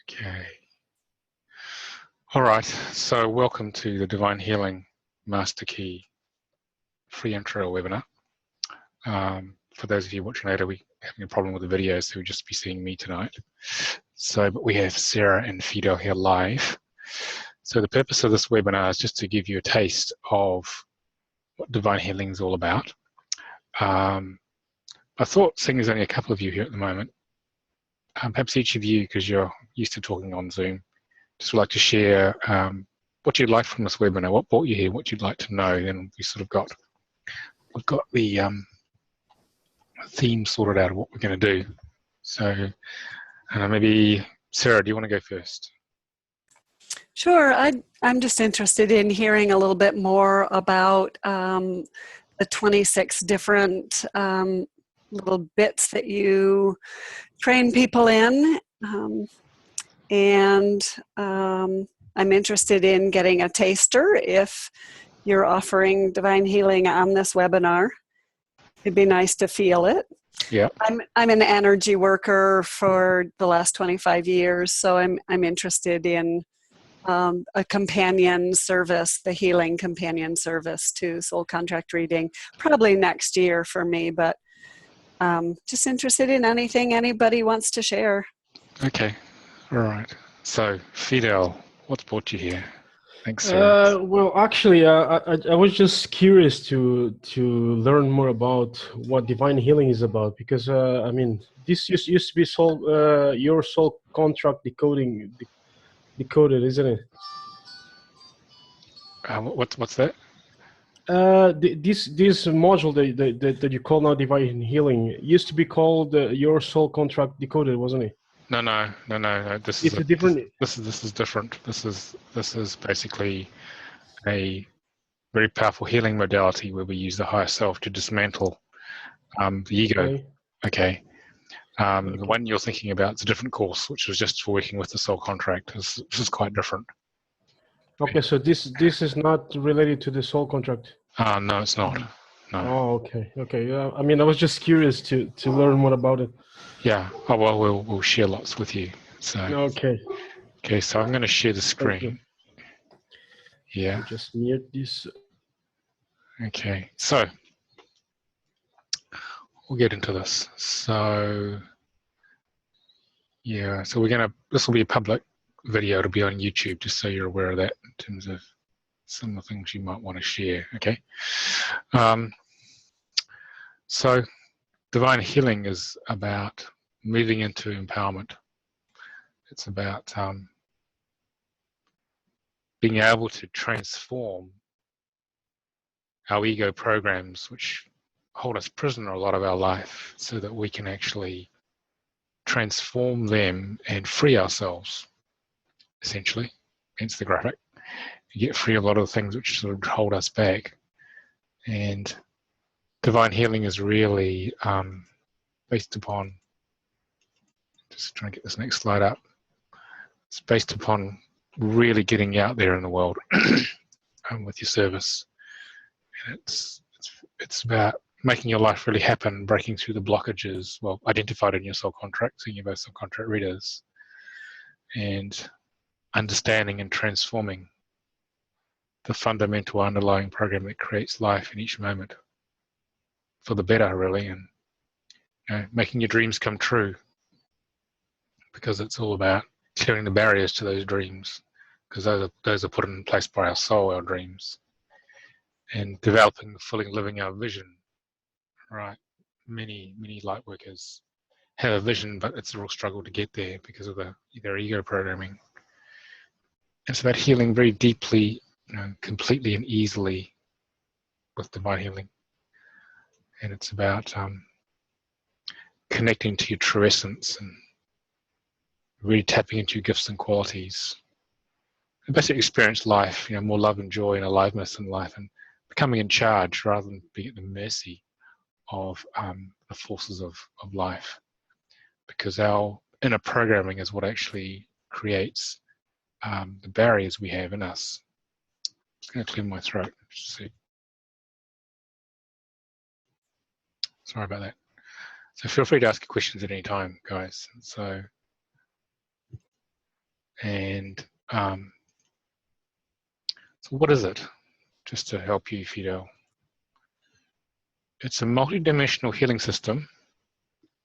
Okay. All right. So welcome to the Divine Healing Master Key free intro webinar. For those of you watching later, we're having a problem with the video, so we'll just be seeing me tonight. But we have Sarah and Fidel here live. So the purpose of this webinar is just to give you a taste of what Divine Healing is all about. I thought, seeing there's only a couple of you here at the moment, perhaps each of you, because you're used to talking on Zoom, just would like to share what you'd like from this webinar, what brought you here, what you'd like to know. Then we sort of we've got the theme sorted out of what we're going to do. So maybe Sarah, do you want to go first? Sure. I'm just interested in hearing a little bit more about the 26 different little bits that you train people in. I'm interested in getting a taster if you're offering Divine Healing on this webinar. It'd be nice to feel it. Yeah. I'm an energy worker for the last 25 years, so I'm interested in a companion service, the healing companion service to soul contract reading, probably next year for me, but just interested in anything anybody wants to share. Okay. All right. So, Fidel, what's brought you here? Thanks, Sarah. Well, actually, I was just curious to learn more about what Divine Healing is about, because I mean, this used to be your soul contract decoded, isn't it? What's that? This module that you call now Divine Healing used to be called your soul contract decoded, wasn't it? No. This is different. This is different. This is basically a very powerful healing modality where we use the higher self to dismantle the ego. Okay. The one you're thinking about is a different course, which was just for working with the soul contract. This is quite different. Okay, so this is not related to the soul contract. No, it's not. No. Oh, okay. Yeah, I mean, I was just curious to learn more about it. Yeah. Oh well, we'll share lots with you. So. Okay. Okay, so I'm going to share the screen. Yeah. Just mute this. Okay, so we'll get into this. So yeah, so this will be a public video. It'll be on YouTube, just so you're aware of that in terms of some of the things you might want to share. Okay. So Divine Healing is about moving into empowerment. It's about being able to transform our ego programs, which hold us prisoner a lot of our life, so that we can actually transform them and free ourselves, essentially, hence the graphic. You get free a lot of the things which sort of hold us back. And Divine Healing is really based upon, just trying to get this next slide up, it's based upon really getting out there in the world with your service. And it's about making your life really happen, breaking through the blockages, well, identified in your soul contract, so you're both soul contract readers, and understanding and transforming the fundamental underlying program that creates life in each moment for the better, really, and making your dreams come true, because it's all about clearing the barriers to those dreams, because those are put in place by our soul, our dreams, and developing, fully living our vision. Right, many light workers have a vision, but it's a real struggle to get there because of their ego programming. It's about healing very deeply, completely and easily with Divine Healing, and it's about connecting to your true essence and really tapping into your gifts and qualities, and basically experience life, more love and joy and aliveness in life, and becoming in charge rather than being at the mercy of the forces of life, because our inner programming is what actually creates the barriers we have in us. I'm just going to clear my throat. See. Sorry about that. So feel free to ask questions at any time, guys. So And so what is it? Just to help you, Fidel. It's a multidimensional healing system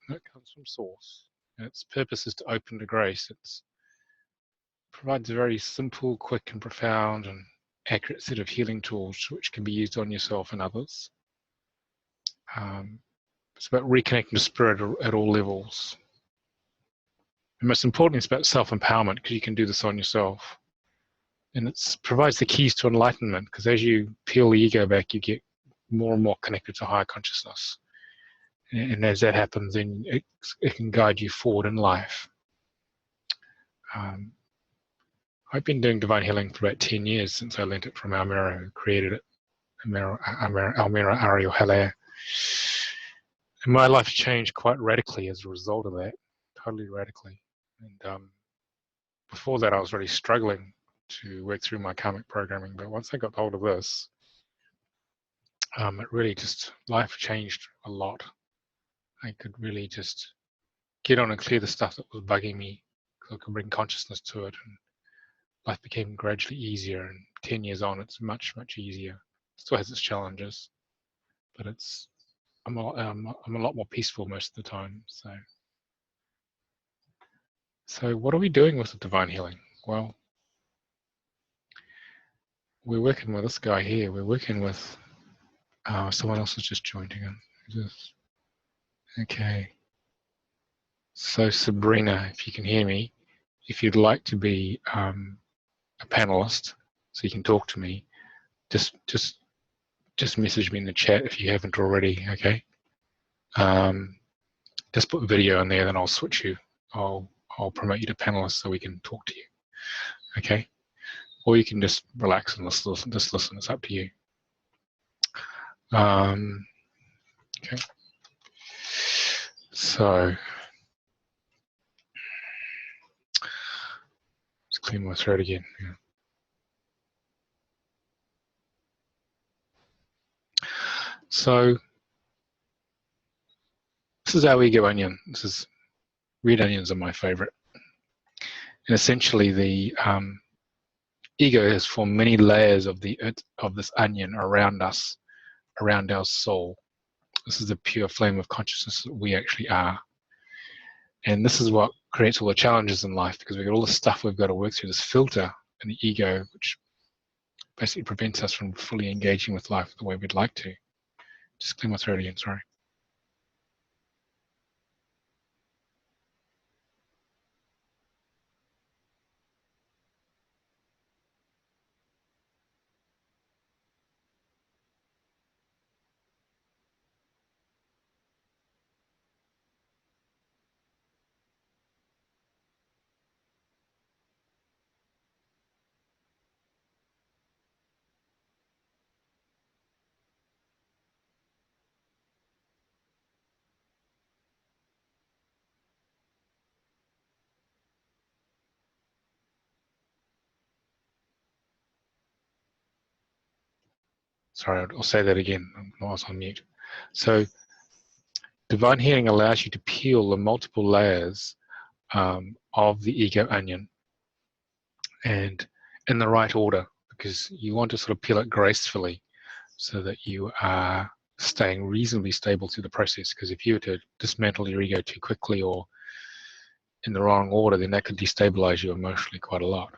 that comes from Source. And its purpose is to open to grace. It provides a very simple, quick, and profound and accurate set of healing tools which can be used on yourself and others. It's about reconnecting to spirit at all levels. And most importantly, it's about self-empowerment, because you can do this on yourself. And it provides the keys to enlightenment, because as you peel the ego back, you get more and more connected to higher consciousness. And as that happens, then it can guide you forward in life. I've been doing divine healing for about 10 years since I learned it from Almira, who created it, Almira Ariel Hilaire. And my life changed quite radically as a result of that, totally radically. And before that, I was really struggling to work through my karmic programming. But once I got hold of this, it really just, life changed a lot. I could really just get on and clear the stuff that was bugging me, because I could bring consciousness to it, and life became gradually easier. And 10 years on, it's much, much easier. It still has its challenges, but I'm a lot more peaceful most of the time. So what are we doing with the divine healing? Well, we're working with this guy here. We're working with someone else has just joined in. Okay. So Sabrina, if you can hear me, if you'd like to be a panelist, so you can talk to me, just message me in the chat if you haven't already. Okay. Just put video in there, then I'll switch you. I'll promote you to panelist so we can talk to you. Okay. Or you can just relax and just listen. It's up to you. Okay. So let's clean my throat again. Yeah. So this is our ego onion. This is red onions are my favorite. And essentially, the ego has formed many layers of this onion around us, around our soul. This is the pure flame of consciousness that we actually are. And this is what creates all the challenges in life, because we've got all the stuff we've got to work through, this filter in the ego, which basically prevents us from fully engaging with life the way we'd like to. Just clear my throat again, sorry. Sorry, I'll say that again. I was on mute. So divine healing allows you to peel the multiple layers of the ego onion, and in the right order, because you want to sort of peel it gracefully so that you are staying reasonably stable through the process. Because if you were to dismantle your ego too quickly or in the wrong order, then that could destabilize you emotionally quite a lot.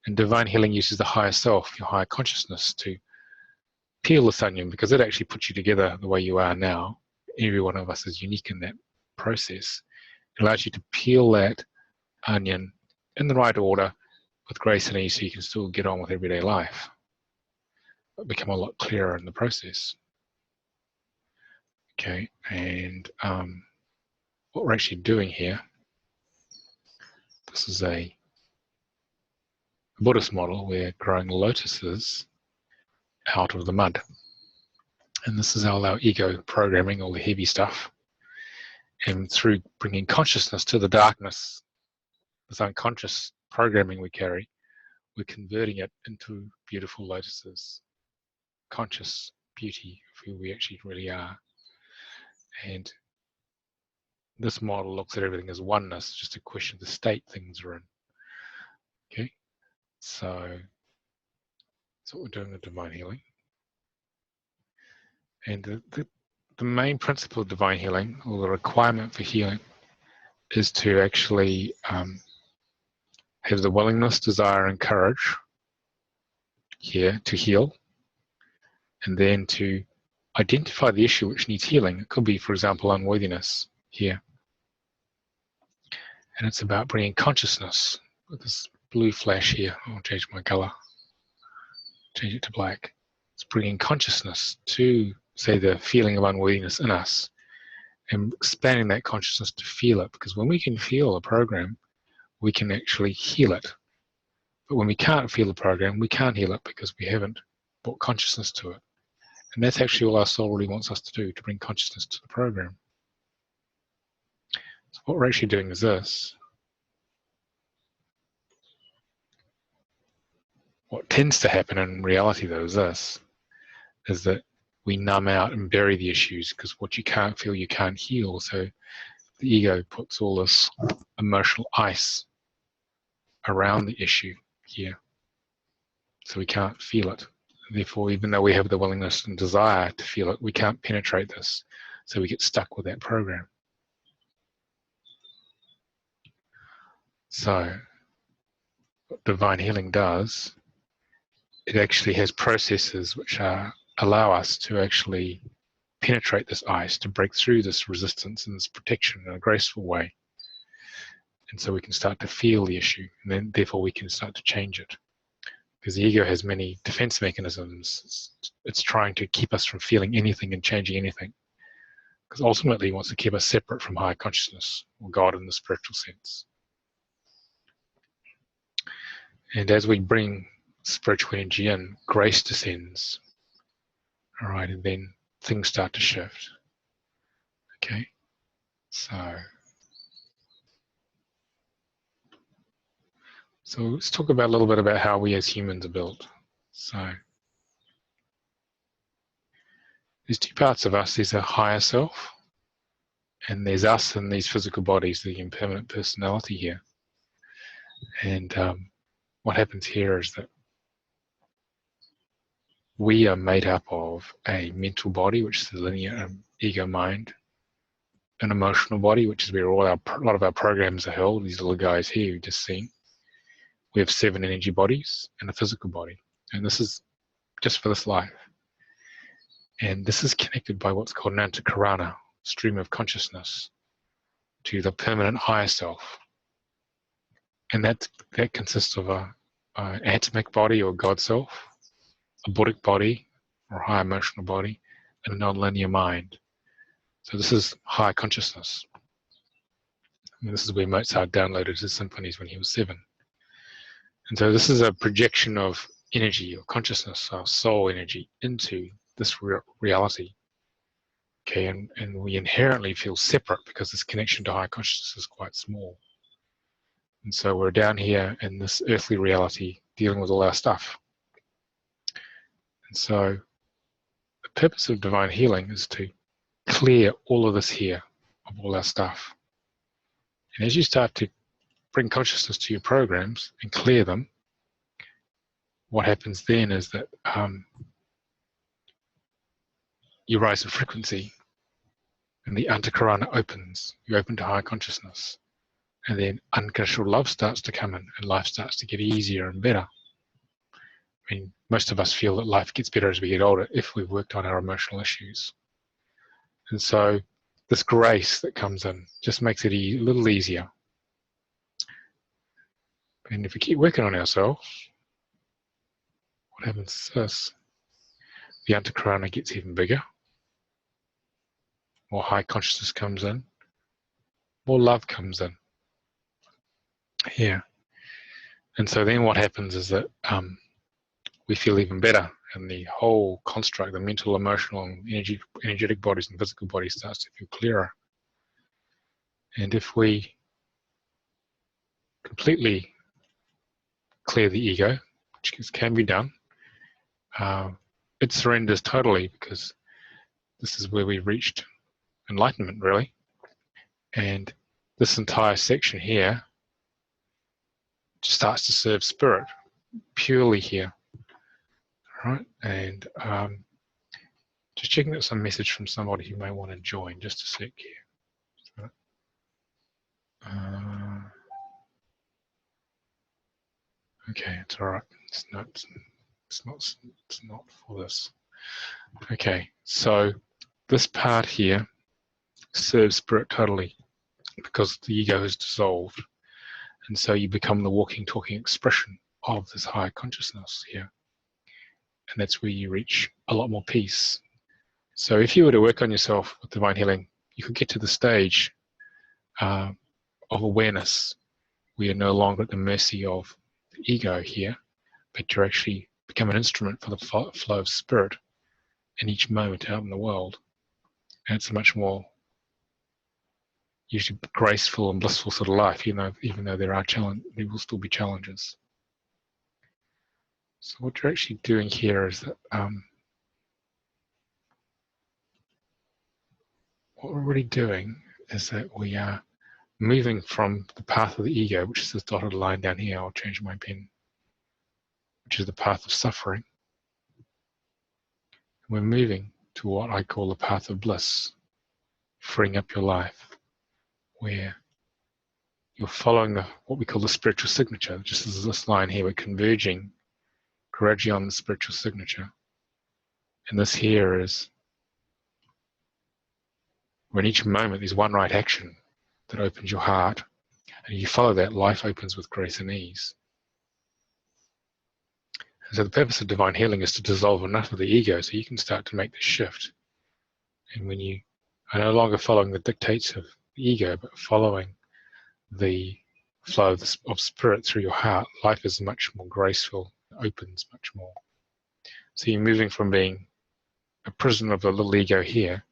And divine healing uses the higher self, your higher consciousness, to peel this onion, because it actually puts you together the way you are now. Every one of us is unique in that process. It allows you to peel that onion in the right order with grace and ease, so you can still get on with everyday life, but become a lot clearer in the process. Okay, and what we're actually doing here, this is a Buddhist model. We're growing lotuses out of the mud. And this is all our ego programming, all the heavy stuff. And through bringing consciousness to the darkness, this unconscious programming we carry, we're converting it into beautiful lotuses, conscious beauty of who we actually really are. And this model looks at everything as oneness, just a question of the state things are in. So that's what we're doing with divine healing. And the main principle of divine healing, or the requirement for healing, is to actually have the willingness, desire, and courage here to heal, and then to identify the issue which needs healing. It could be, for example, unworthiness here. And it's about bringing consciousness with this blue flash here. I'll change my color, change it to black. It's bringing consciousness to, say, the feeling of unworthiness in us, and expanding that consciousness to feel it. Because when we can feel a program, we can actually heal it. But when we can't feel the program, we can't heal it because we haven't brought consciousness to it. And that's actually all our soul really wants us to do, to bring consciousness to the program. So what we're actually doing is this. What tends to happen in reality, though, is this, is that we numb out and bury the issues, because what you can't feel, you can't heal. So the ego puts all this emotional ice around the issue here, so we can't feel it. Therefore, even though we have the willingness and desire to feel it, we can't penetrate this, so we get stuck with that program. So what divine healing does, it actually has processes which allow us to actually penetrate this ice, to break through this resistance and this protection in a graceful way. And so we can start to feel the issue, and then therefore we can start to change it. Because the ego has many defense mechanisms. It's trying to keep us from feeling anything and changing anything. Because ultimately it wants to keep us separate from higher consciousness, or God in the spiritual sense. And as we bring spiritual energy in, grace descends. All right, and then things start to shift. Okay, so let's talk about a little bit about how we as humans are built. So there's two parts of us. There's a higher self, and there's us in these physical bodies, the impermanent personality here. And what happens here is that we are made up of a mental body, which is the linear ego mind, an emotional body, which is where a lot of our programs are held, these little guys here you've just seen. We have 7 energy bodies and a physical body. And this is just for this life. And this is connected by what's called an antakarana, stream of consciousness, to the permanent higher self. And that consists of an atomic body or God self, a Buddhic body or high emotional body, and a non-linear mind. So this is high consciousness. And this is where Mozart downloaded his symphonies when he was 7. And so this is a projection of energy or consciousness, our soul energy, into this reality. Okay, and we inherently feel separate because this connection to high consciousness is quite small. And so we're down here in this earthly reality dealing with all our stuff. And so the purpose of divine healing is to clear all of this here, of all our stuff. And as you start to bring consciousness to your programs and clear them, what happens then is that you rise in frequency, and the antakarana opens. You open to higher consciousness. And then unconditional love starts to come in, and life starts to get easier and better. I mean, most of us feel that life gets better as we get older if we've worked on our emotional issues. And so this grace that comes in just makes it a little easier. And if we keep working on ourselves, what happens is this. The antakarana gets even bigger. More high consciousness comes in. More love comes in. Here. And so then what happens is that we feel even better, and the whole construct, the mental, emotional, and energetic bodies and physical bodies starts to feel clearer. And if we completely clear the ego, which can be done, it surrenders totally, because this is where we've reached enlightenment, really. And this entire section here just starts to serve spirit, purely here. All right, and just checking that some message from somebody who may want to join. Just a sec here. Okay, it's all right. It's not for this. Okay, so this part here serves spirit totally because the ego is dissolved, and so you become the walking, talking expression of this higher consciousness here, and that's where you reach a lot more peace. So if you were to work on yourself with divine healing, you could get to the stage of awareness where you're no longer at the mercy of the ego here, but you actually become an instrument for the flow of spirit in each moment out in the world. And it's a much more usually graceful and blissful sort of life, even though there will still be challenges. So what you're actually doing here is that what we're really doing is that we are moving from the path of the ego, which is this dotted line down here. I'll change my pen, which is the path of suffering. We're moving to what I call the path of bliss, freeing up your life, where you're following what we call the spiritual signature, just as this line here. We're converging gradually on the spiritual signature. And this here is when each moment there's one right action that opens your heart, and you follow that, life opens with grace and ease. And so the purpose of divine healing is to dissolve enough of the ego so you can start to make the shift. And when you are no longer following the dictates of the ego, but following the flow of spirit through your heart, life is much more graceful, opens much more. So you're moving from being a prisoner of the little ego here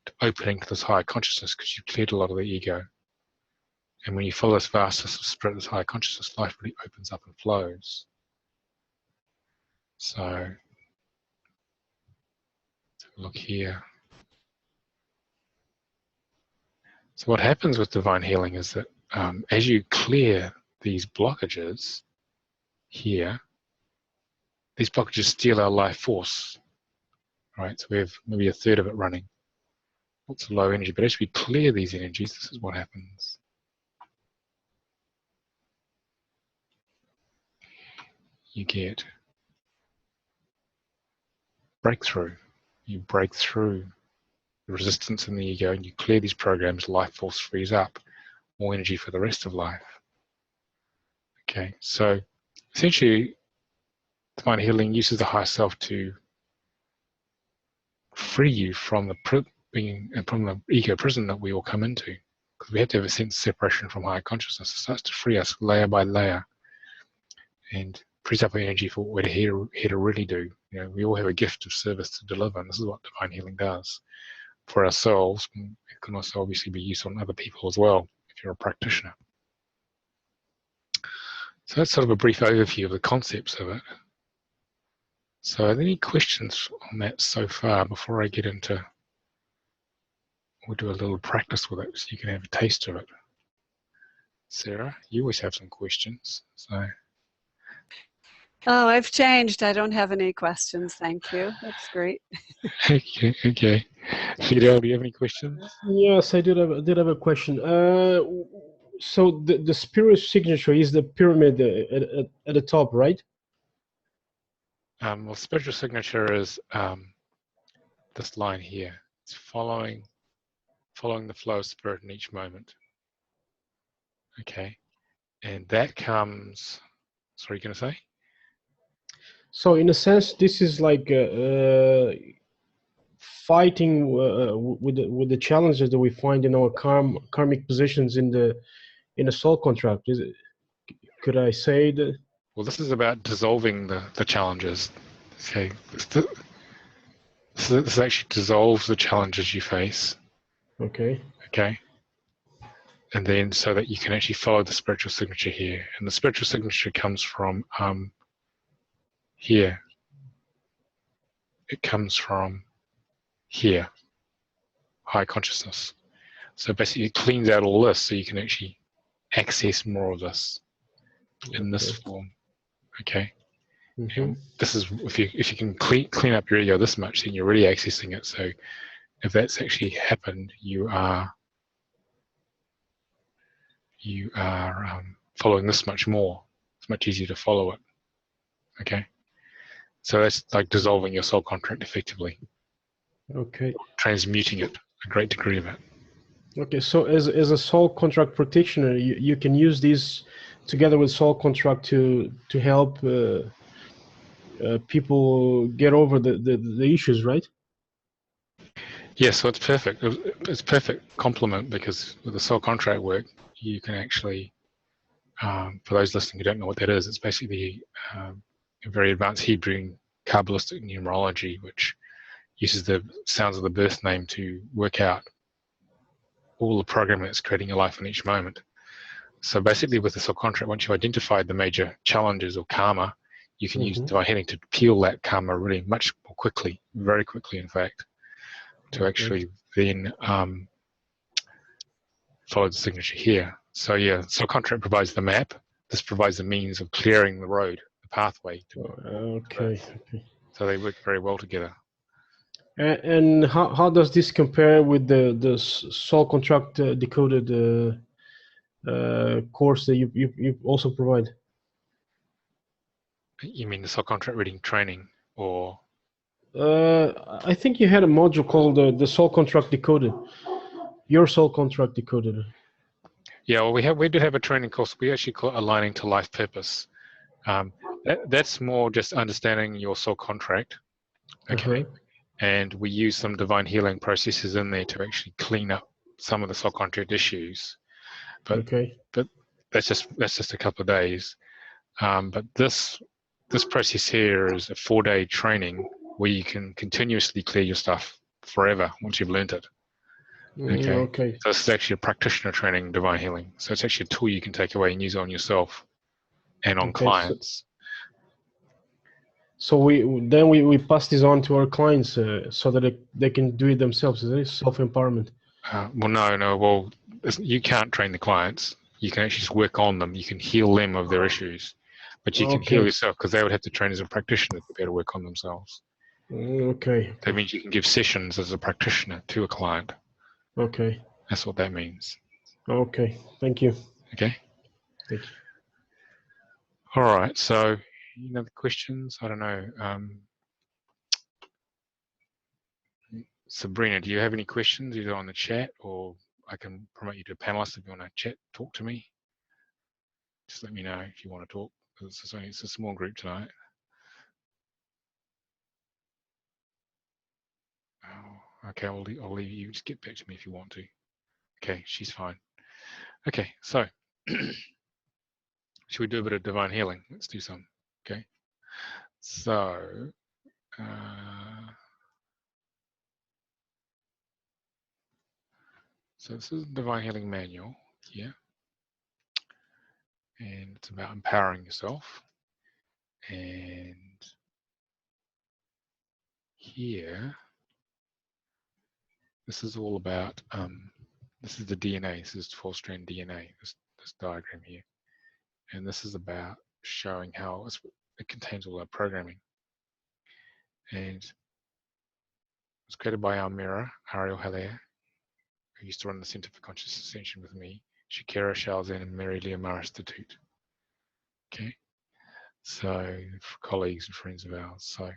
to opening to this higher consciousness because you've cleared a lot of the ego. And when you follow this vastness of spirit, this higher consciousness, life really opens up and flows. So look here. So what happens with divine healing is that as you clear these blockages here, these blockages steal our life force, right? So we have maybe a third of it running. Lots of low energy, but as we clear these energies, this is what happens. You get breakthrough. You break through the resistance in the ego and you clear these programs, life force frees up, more energy for the rest of life. Okay, so essentially divine healing uses the higher self to free you from the ego prison that we all come into, because we have to have a sense of separation from higher consciousness. It starts to free us layer by layer and frees up energy for what we're here to really do. We all have a gift of service to deliver, and this is what divine healing does for ourselves. It can also obviously be used on other people as well if you're a practitioner. So that's sort of a brief overview of the concepts of it. So are there any questions on that so far before I get into, we'll do a little practice with it so you can have a taste of it. Sarah, you always have some questions. So. Oh, I've changed. I don't have any questions. Thank you. That's great. Okay. Fidel, do you have any questions? Yes, I did have a question. So the spirit signature is the pyramid at the top, right? Well, spiritual signature is this line here. It's following the flow of spirit in each moment. Okay, and that comes. Sorry, you going to say? So in a sense, this is like fighting with the challenges that we find in our karmic positions in the soul contract. Could I say that? Well, this is about dissolving the challenges. Okay, this actually dissolves the challenges you face. Okay. Okay. And then so that you can actually follow the spiritual signature here. And the spiritual signature comes from here. It comes from here, high consciousness. So basically it cleans out all this so you can actually access more of this in this form. Okay. Mm-hmm. This is if you can clean up your ego this much, then you're really accessing it. So if that's actually happened, you are following this much more. It's much easier to follow it. Okay, so that's like dissolving your soul contract effectively, Okay. transmuting it, a great degree of it. Okay. So as a soul contract practitioner, you can use these together with soul contract to help people get over the issues, right? Yeah, so it's perfect. It's perfect complement, because with the soul contract work, you can actually, for those listening who don't know what that is, it's basically a very advanced Hebrew Kabbalistic numerology, which uses the sounds of the birth name to work out all the programming that's creating your life in each moment. So basically with the soul contract, once you've identified the major challenges or karma, you can use divine healing to peel that karma really much more quickly, very quickly in fact, to actually then follow the signature here. So yeah, soul contract provides the map. This provides the means of clearing the road, the pathway. Okay. So they work very well together. And how does this compare with the soul contract decoded course that you also provide? You mean the soul contract reading training, or? I think you had a module called the soul contract decoded. Your soul contract decoded. Yeah, well, we do have a training course. We actually call it Aligning to Life Purpose. That's more just understanding your soul contract, okay? And we use some divine healing processes in there to actually clean up some of the soul contract issues. But that's just a couple of days. But this process here is a 4-day training where you can continuously clear your stuff forever once you've learned it. Okay. So this is actually a practitioner training in divine healing. So it's actually a tool you can take away and use on yourself and on clients. So we pass this on to our clients so that they can do it themselves. Is it self-empowerment? Well, no. Well, you can't train the clients. You can actually just work on them. You can heal them of their issues, but you can heal yourself, because they would have to train as a practitioner to be able to work on themselves. Okay. That means you can give sessions as a practitioner to a client. Okay. That's what that means. Okay. Thank you. Okay. Thank you. All right. So, any other questions? I don't know. Sabrina, do you have any questions either on the chat, or I can promote you to a panelist if you want to chat, talk to me? Just let me know if you want to talk. It's a small group tonight. Oh, okay, I'll leave you. Just get back to me if you want to. Okay, she's fine. Okay, so should we do a bit of divine healing? Let's do some. Okay, so this is a divine healing manual here, and it's about empowering yourself. And here, this is all about, this is the DNA, this is 12-strand DNA, this diagram here. And this is about showing how it contains all our programming. And it was created by our mirror, Ariel Haller, who used to run the Center for Conscious Ascension with me, Shakira Shalzan, and Mary Leomar Institute. Okay, so for colleagues and friends of ours. So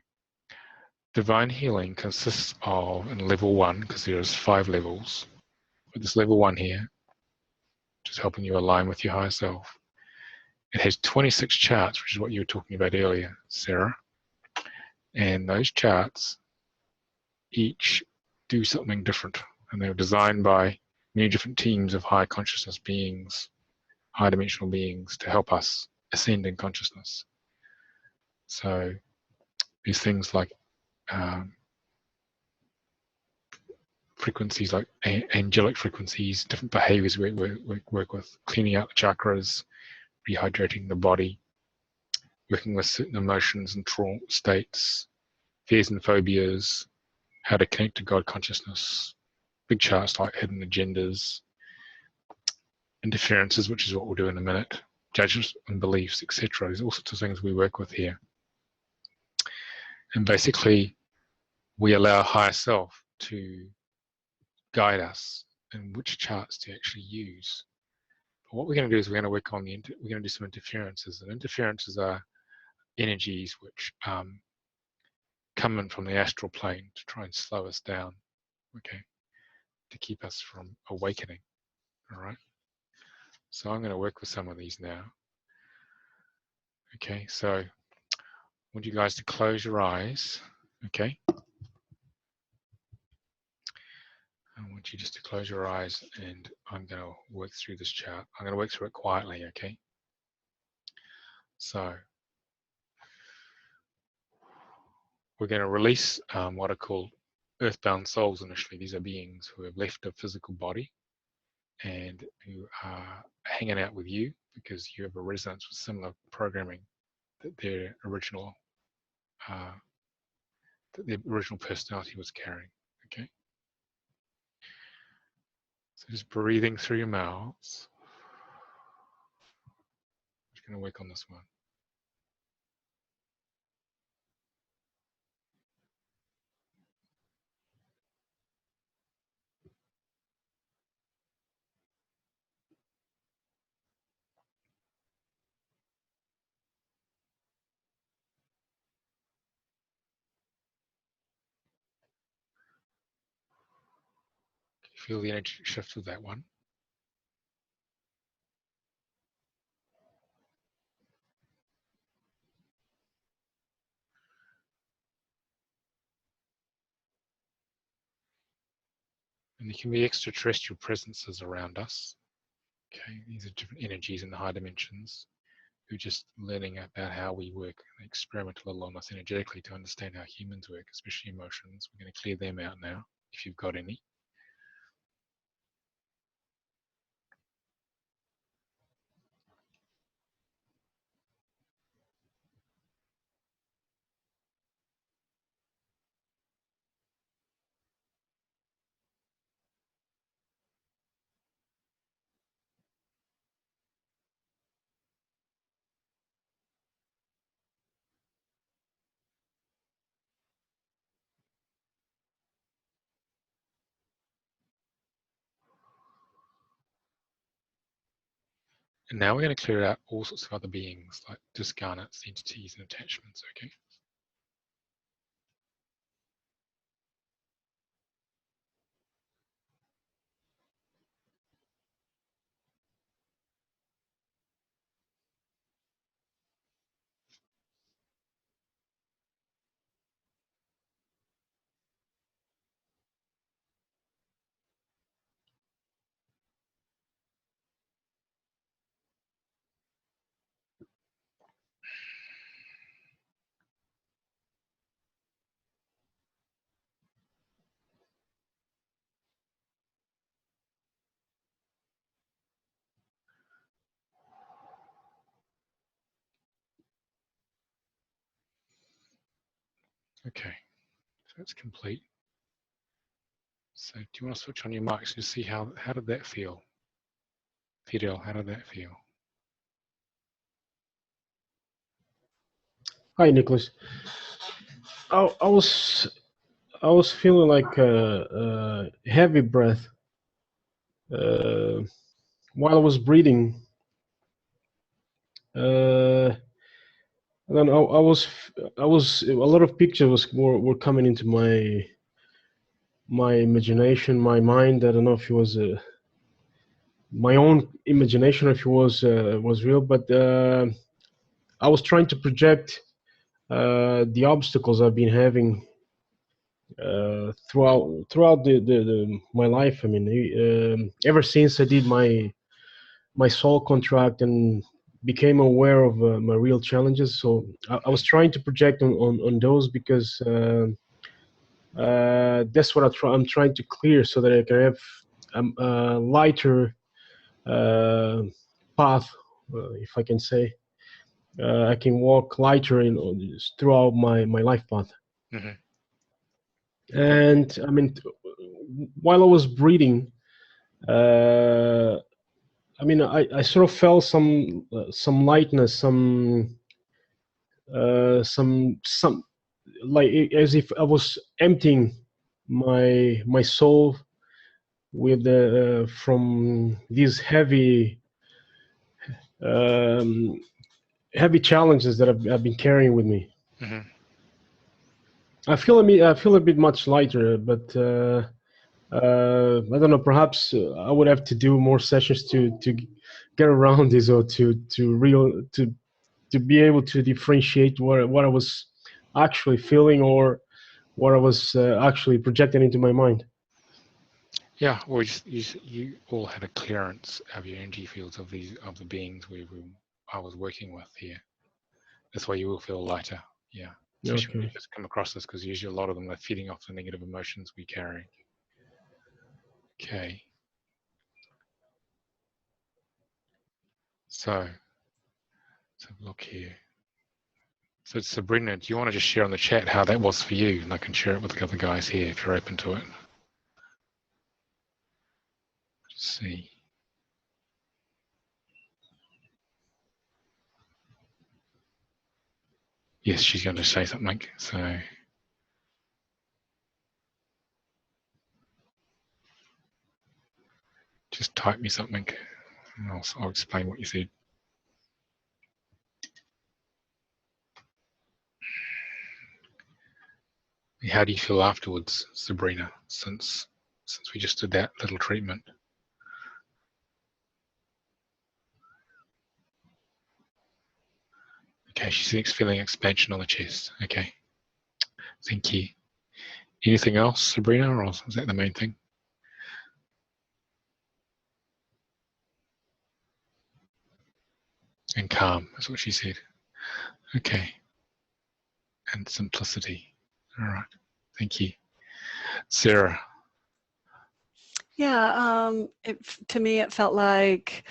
divine healing consists of, in level 1, because there's 5 levels, but this level 1 here, just helping you align with your higher self. It has 26 charts, which is what you were talking about earlier, Sarah. And those charts each do something different. And they were designed by many different teams of high consciousness beings, high dimensional beings, to help us ascend in consciousness. So these things like frequencies, like angelic frequencies, different behaviors we work with, cleaning out the chakras, rehydrating the body, working with certain emotions and trauma states, fears and phobias, how to connect to God consciousness, big charts like hidden agendas, interferences, which is what we'll do in a minute, judgments and beliefs, etc. There's all sorts of things we work with here. And basically, we allow higher self to guide us in which charts to actually use. But what we're going to do is we're going to work on we're going to do some interferences. And interferences are energies which come in from the astral plane to try and slow us down, okay, to keep us from awakening. All right. So I'm going to work with some of these now. Okay, so I want you guys to close your eyes. Okay. I want you just to close your eyes, and I'm going to work through this chart. I'm going to work through it quietly, okay? So we're going to release what are called earthbound souls initially. These are beings who have left a physical body and who are hanging out with you because you have a resonance with similar programming that their original personality was carrying, okay? So just breathing through your mouths. I'm just going to work on this one. Feel the energy shift with that one. And there can be extraterrestrial presences around us. Okay, these are different energies in the high dimensions who are just learning about how we work and experiment a little on us energetically to understand how humans work, especially emotions. We're going to clear them out now, if you've got any. And now we're going to clear out all sorts of other beings like discarnates, entities, and attachments, okay? Okay, so it's complete. So do you want to switch on your mics to see how did that feel? Fidel, how did that feel? Hi, Nicholas. I was feeling like a heavy breath while I was breathing. And then I was a lot of pictures were coming into my imagination, my mind. I don't know if it was my own imagination, if it was real, but I was trying to project the obstacles I've been having throughout my life. I mean, ever since I did my soul contract and became aware of my real challenges. So I was trying to project on those because that's what I'm trying to clear so that I can have a lighter path, if I can say. I can walk lighter throughout my life path. Mm-hmm. And I mean, while I was breathing, I mean, I sort of felt some lightness, some like as if I was emptying my soul with from these um, heavy challenges that I've been carrying with me. Mm-hmm. I feel a bit much lighter, but I don't know. Perhaps I would have to do more sessions to get around this, or to be able to differentiate what I was actually feeling, or what I was actually projecting into my mind. Yeah, well, you all had a clearance of your energy fields of the beings I was working with here. That's why you will feel lighter. Yeah, especially when you Okay. first come across this, because usually a lot of them are feeding off the negative emotions we carry. Okay. So let's have a look here. So Sabrina, do you want to just share on the chat how that was for you, and I can share it with the other guys here if you're open to it. Let's see. Yes, she's going to say something. So just type me something, and I'll explain what you said. How do you feel afterwards, Sabrina, since we just did that little treatment? Okay, she's feeling expansion on the chest. Okay, thank you. Anything else, Sabrina, or is that the main thing? And calm, that's what she said. Okay. And simplicity. All right. Thank you. Sarah. Yeah, to me, it felt like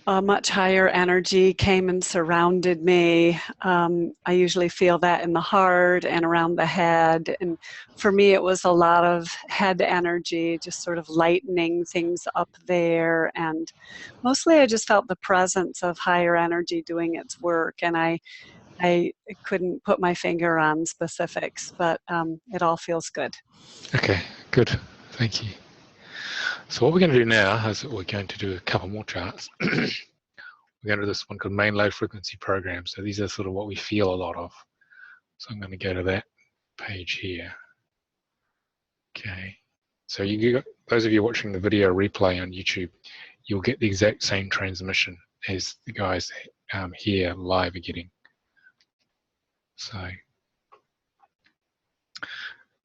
a much higher energy came and surrounded me. I usually feel that in the heart and around the head. And for me, it was a lot of head energy, just sort of lightening things up there. And mostly I just felt the presence of higher energy doing its work. And I couldn't put my finger on specifics, but it all feels good. Okay, good. Thank you. So what we're going to do now is we're going to do a couple more charts. We're going to do this one called main low frequency program. So these are sort of what we feel a lot of. So I'm going to go to that page here. Okay. So those of you watching the video replay on YouTube, you'll get the exact same transmission as the guys here live are getting. So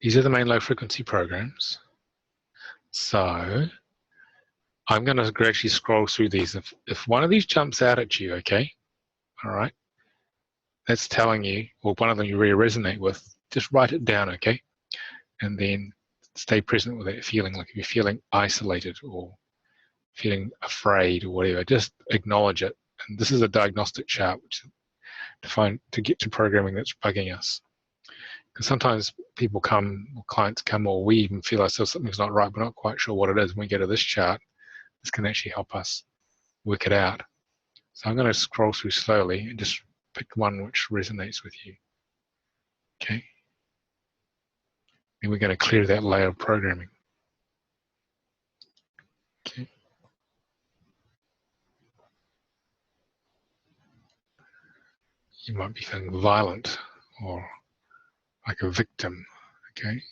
these are the main low frequency programs. So I'm going to gradually scroll through these. If one of these jumps out at you, okay, all right, that's telling you, or one of them you really resonate with, just write it down, okay, and then stay present with that feeling. Like if you're feeling isolated or feeling afraid or whatever, just acknowledge it. And this is a diagnostic chart, which to get to programming that's bugging us. Because sometimes people come, or clients come, or we even feel ourselves something's not right, we're not quite sure what it is. When we go to this chart, this can actually help us work it out. So I'm going to scroll through slowly and just pick one which resonates with you. Okay. Then we're going to clear that layer of programming. Okay. You might be feeling violent or like a victim. Okay.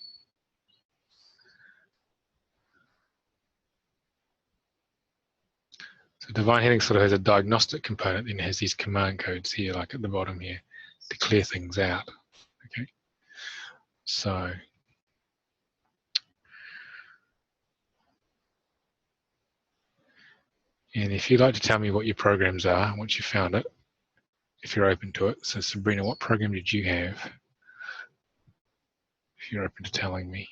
So divine healing sort of has a diagnostic component, and it has these command codes here, like at the bottom here, to clear things out. Okay. So and if you'd like to tell me what your programs are once you found it, if you're open to it. So Sabrina, what program did you have? If you're open to telling me.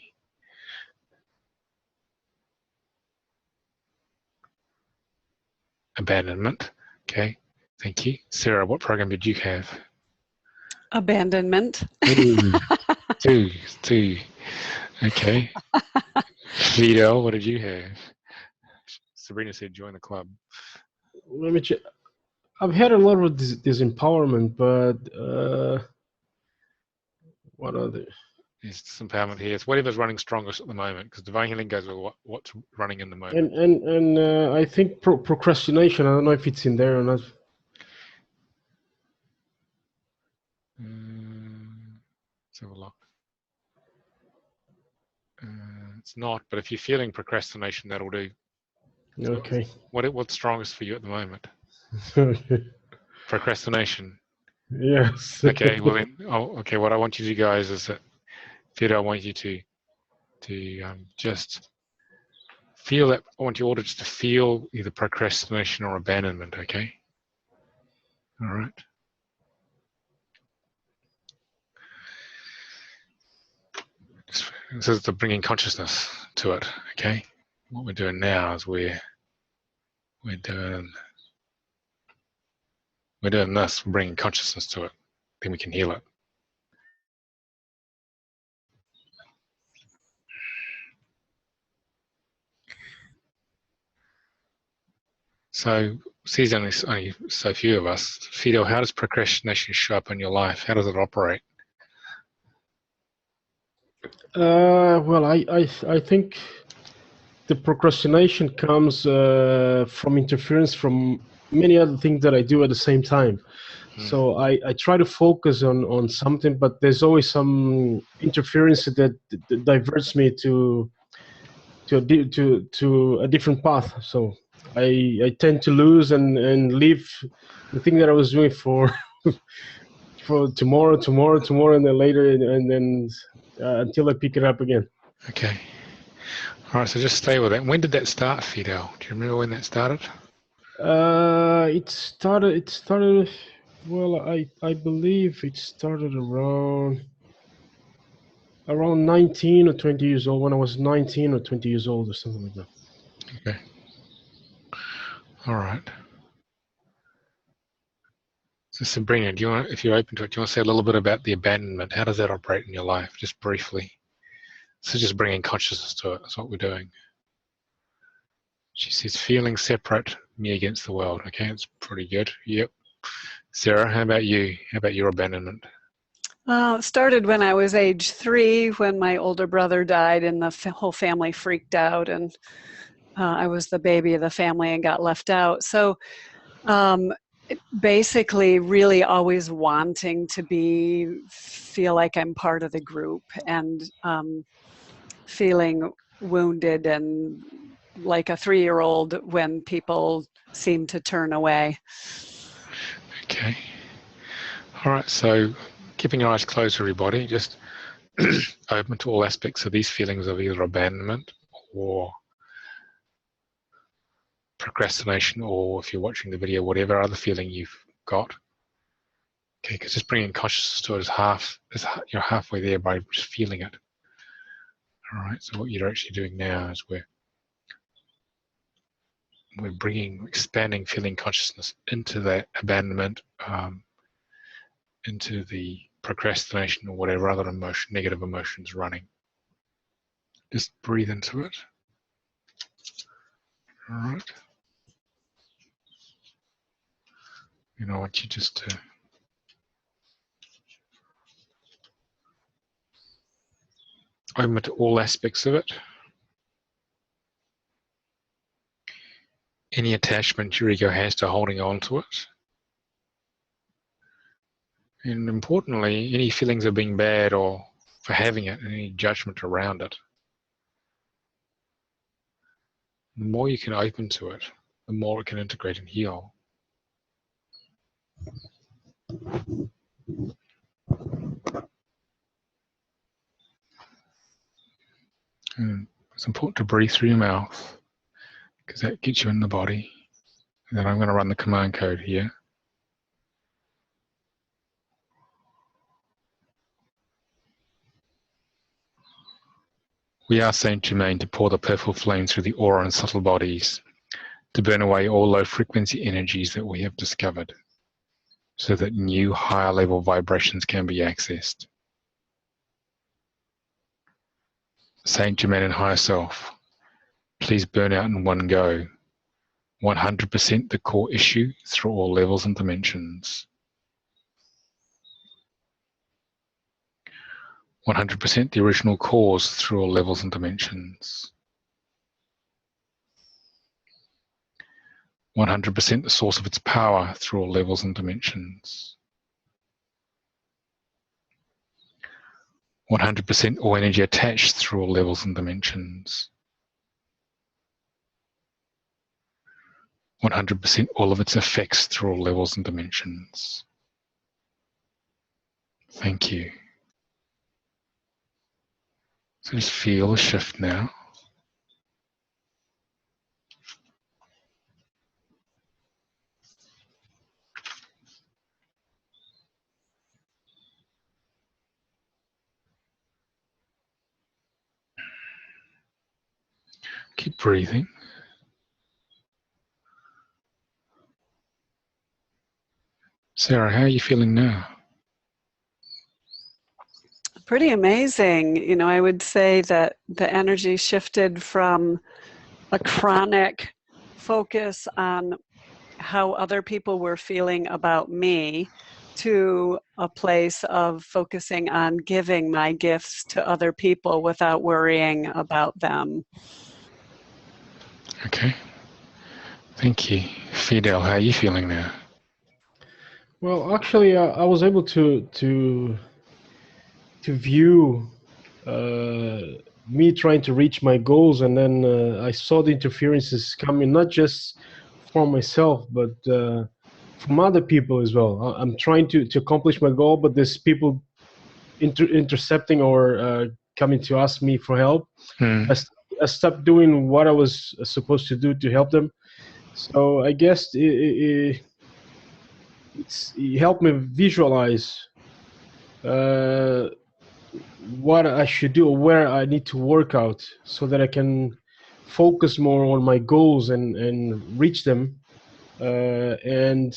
Abandonment. Okay, thank you. Sarah, what program did you have? Abandonment. Two. Okay. Vito, what did you have? Sabrina said join the club. Let me check. I've had a lot of disempowerment, but What are the? There's disempowerment here. It's whatever's running strongest at the moment, because divine healing goes with what's running in the moment. And I think procrastination. I don't know if it's in there or not. Let's have a look. It's not, but if you're feeling procrastination, that'll do. So Okay. what's strongest for you at the moment? Procrastination. Yes. Okay. Well then, okay. What I want you to do, guys, is that Fido, I want you to just feel that. I want you all to just to feel either procrastination or abandonment. Okay. All right. This is the bringing consciousness to it. Okay. What we're doing now is we're doing this. We're bringing consciousness to it. Then we can heal it. So, see, there's only so few of us. Fido, how does procrastination show up in your life? How does it operate? Well, I think the procrastination comes from interference from many other things that I do at the same time. So I try to focus on something, but there's always some interference that diverts me to a different path. So I tend to lose and leave the thing that I was doing for for tomorrow, and then later, and then until I pick it up again. Okay. All right. So just stay with that. When did that start, Fido? Do you remember when that started? It started. Well, I believe it started around 19 or 20 years old. When I was 19 or 20 years old, or something like that. Okay. All right. So Sabrina, do you want, if you're open to it, do you want to say a little bit about the abandonment? How does that operate in your life, just briefly? So just bringing consciousness to it. That's what we're doing. She says, feeling separate, me against the world. Okay, it's pretty good. Yep. Sarah, how about you? How about your abandonment? It started when I was age 3, when my older brother died, and the whole family freaked out, and I was the baby of the family and got left out. So basically really always wanting to feel like I'm part of the group, and feeling wounded and like a 3-year-old when people seem to turn away. Okay. All right, so keeping your eyes closed, everybody, just open to all aspects of these feelings of either abandonment or procrastination, or if you're watching the video, whatever other feeling you've got. Okay, because just bringing consciousness to it you're halfway there by just feeling it. All right, so what you're actually doing now is we're expanding feeling consciousness into that abandonment, into the procrastination or whatever other emotion, negative emotions running. Just breathe into it. All right. And I want you just to open to all aspects of it. Any attachment your ego has to holding on to it. And importantly, any feelings of being bad or for having it, and any judgment around it. The more you can open to it, the more it can integrate and heal. And it's important to breathe through your mouth, because that gets you in the body. And then I'm going to run the command code here. We ask Saint Germain to pour the purple flame through the aura and subtle bodies, to burn away all low frequency energies that we have discovered, so that new higher level vibrations can be accessed. Saint Germain and Higher Self, please burn out in one go, 100% the core issue through all levels and dimensions. 100% the original cause through all levels and dimensions. 100% the source of its power through all levels and dimensions. 100% all energy attached through all levels and dimensions. 100% all of its effects through all levels and dimensions. Thank you. So just feel the shift now. Keep breathing. Sarah, how are you feeling now? Pretty amazing. You know, I would say that the energy shifted from a chronic focus on how other people were feeling about me to a place of focusing on giving my gifts to other people without worrying about them. Okay. Thank you. Fidel, how are you feeling now? Well, actually, I was able to view me trying to reach my goals, and then I saw the interferences coming, not just from myself, but from other people as well. I'm trying to accomplish my goal, but there's people intercepting or coming to ask me for help. I stopped doing what I was supposed to do to help them. So I guess it helped me visualize what I should do or where I need to work out so that I can focus more on my goals and reach them, and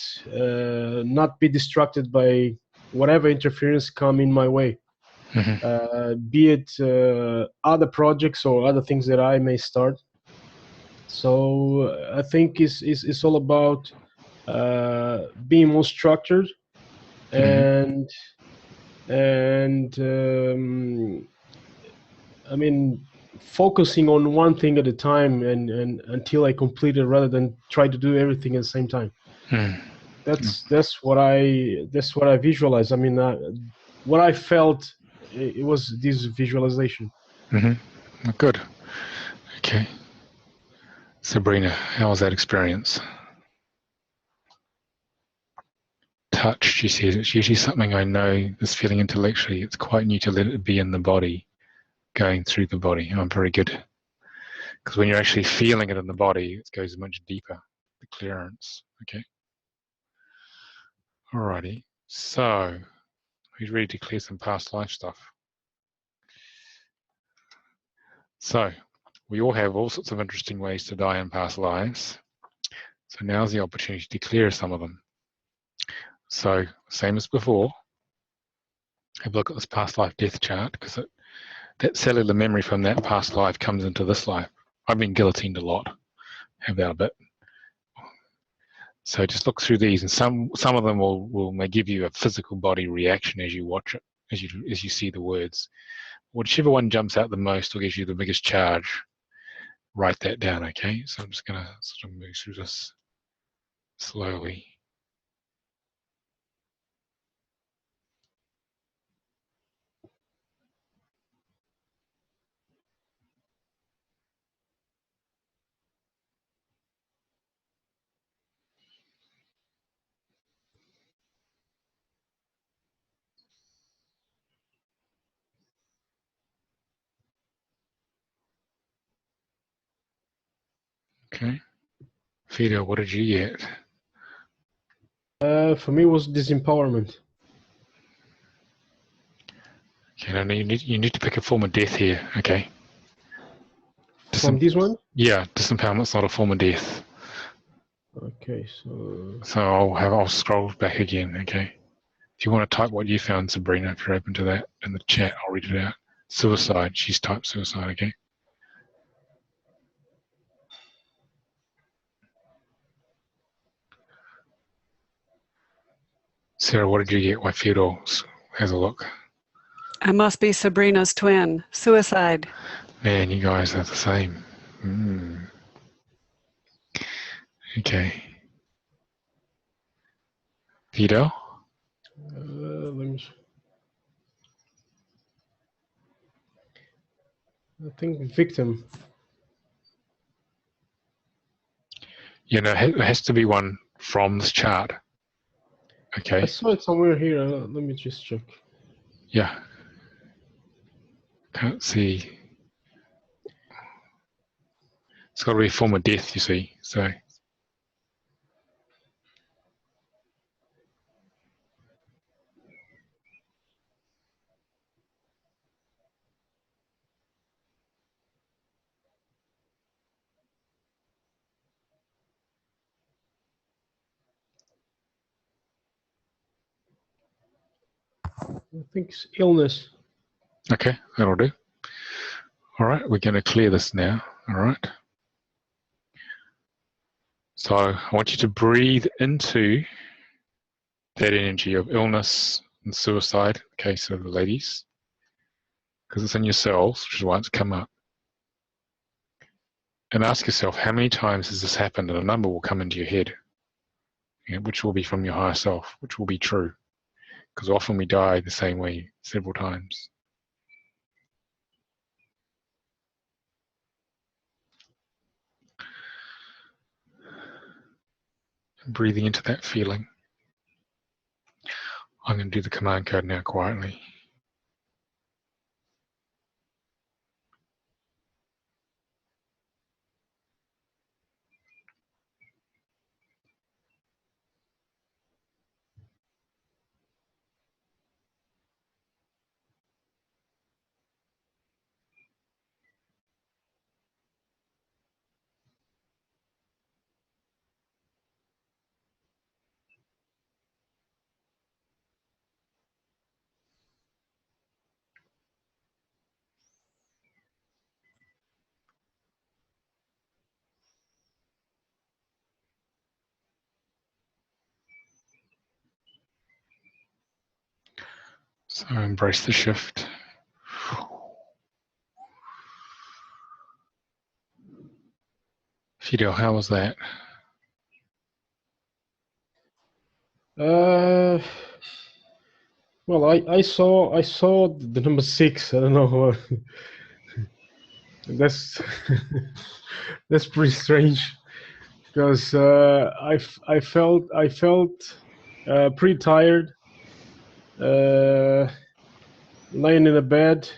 not be distracted by whatever interference come in my way. Be it other projects or other things that I may start. So I think it's all about being more structured and I mean, focusing on one thing at a time and until I complete it, rather than try to do everything at the same time. That's what I visualize. I mean, what I felt, it was this visualization. Good. Okay. Sabrina, how was that experience? Touch, she says, it's usually something I know, this feeling intellectually, it's quite new to let it be in the body, going through the body. I'm very good. Because when you're actually feeling it in the body, it goes much deeper, the clearance. Okay. Alrighty. So, who's ready to clear some past life stuff? So, we all have all sorts of interesting ways to die in past lives. So now's the opportunity to clear some of them. So, same as before, have a look at this past life death chart, because that cellular memory from that past life comes into this life. I've been guillotined a lot, have that a bit. So just look through these, and some of them may give you a physical body reaction as you watch it, as you see the words. Whichever one jumps out the most or gives you the biggest charge, write that down, okay? So I'm just going to sort of move through this slowly. Okay. Fido, what did you get? For me, it was disempowerment. Okay, now you need to pick a form of death here, okay? From this one? Yeah, disempowerment's not a form of death. Okay, so I'll scroll back again, okay? If you want to type what you found, Sabrina, if you're open to that in the chat, I'll read it out. Suicide, she's typed suicide, okay? Sarah, what did you get? Why Theodore has a look. I must be Sabrina's twin. Suicide. Man, you guys are the same. Okay. Fidel? Let me. I think victim. You know, it has to be one from this chart. Okay. I saw it somewhere here. Let me just check. Yeah. Can't see. It's got to be a form of death, you see. So. I think it's illness. Okay, that'll do. All right, we're going to clear this now. All right. So I want you to breathe into that energy of illness and suicide, in the case of the ladies, because it's in your cells, which is why it's come up. And ask yourself, how many times has this happened? And a number will come into your head, which will be from your higher self, which will be true. Because often we die the same way several times. And breathing into that feeling. I'm going to do the command code now quietly. So embrace the shift. Fidel, how was that? Well, I saw the number 6. I don't know. That's that's pretty strange because I felt pretty tired, laying in a bed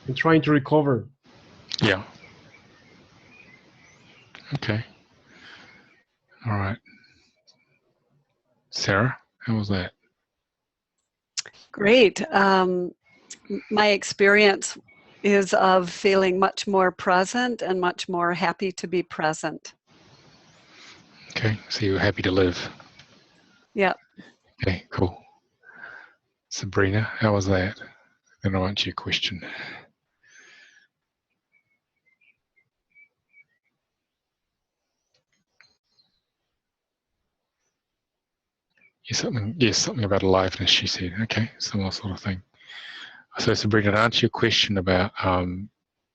and trying to recover. Yeah. Okay. All right. Sarah, how was that? Great. My experience is of feeling much more present and much more happy to be present. Okay, so you were happy to live. Yeah. Okay, cool. Sabrina, how was that? Then I'll answer your question. Yes, something about aliveness, she said. Okay, similar sort of thing. So Sabrina, to answer your question about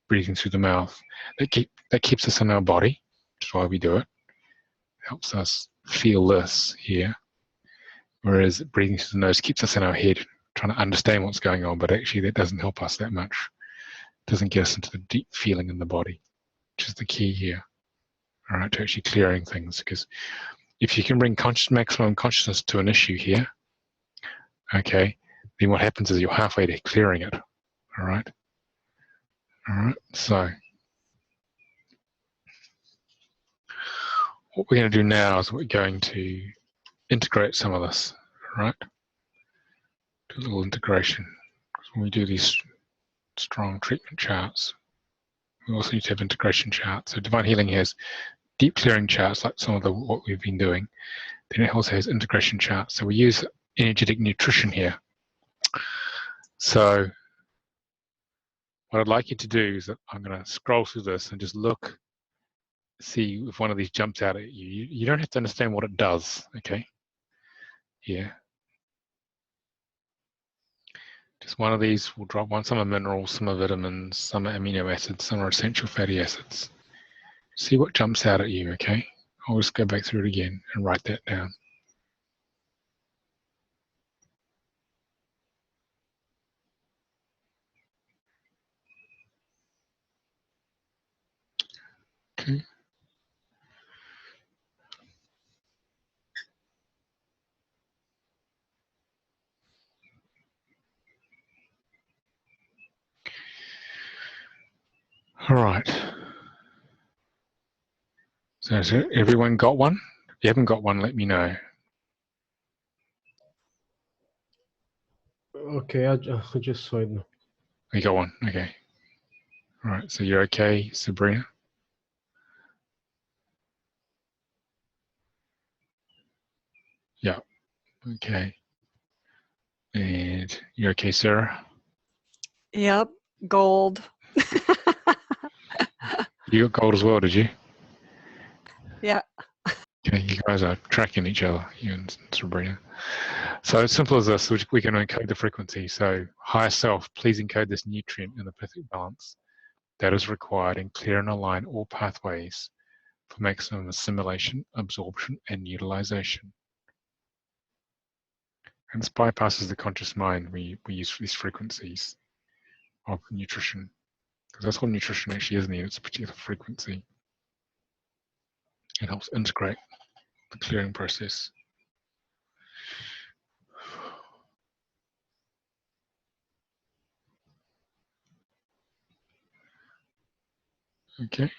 breathing through the mouth, that keeps us in our body, which is why we do it. It helps us feel this here. Whereas breathing through the nose keeps us in our head, trying to understand what's going on, but actually that doesn't help us that much. It doesn't get us into the deep feeling in the body, which is the key here, all right, to actually clearing things. Because if you can bring maximum consciousness to an issue here, okay, then what happens is you're halfway to clearing it, all right? All right, so what we're going to do now is we're going to integrate some of this, all right? Do a little integration. Because when we do these strong treatment charts, we also need to have integration charts. So Divine Healing has deep clearing charts, like some of what we've been doing. Then it also has integration charts. So we use energetic nutrition here. So what I'd like you to do is that I'm going to scroll through this and just look, see if one of these jumps out at you. You don't have to understand what it does, okay? Yeah. Just one of these will drop one. Some are minerals, some are vitamins, some are amino acids, some are essential fatty acids. See what jumps out at you, okay? I'll just go back through it again and write that down. Okay. All right. So has everyone got one? If you haven't got one, let me know. Okay, I just saw it now. You got one, okay. All right, so you're okay, Sabrina? Yeah, okay. And you're okay, Sarah? Yep, gold. You got gold as well, did you? Yeah. Okay, you guys are tracking each other, you and Sabrina. So it's simple as this, we can encode the frequency. So higher self, please encode this nutrient in the perfect balance that is required and clear and align all pathways for maximum assimilation, absorption, and utilization. And this bypasses the conscious mind. We use these frequencies of nutrition, because that's what nutrition actually is, it's a particular frequency. It helps integrate the clearing process. Okay.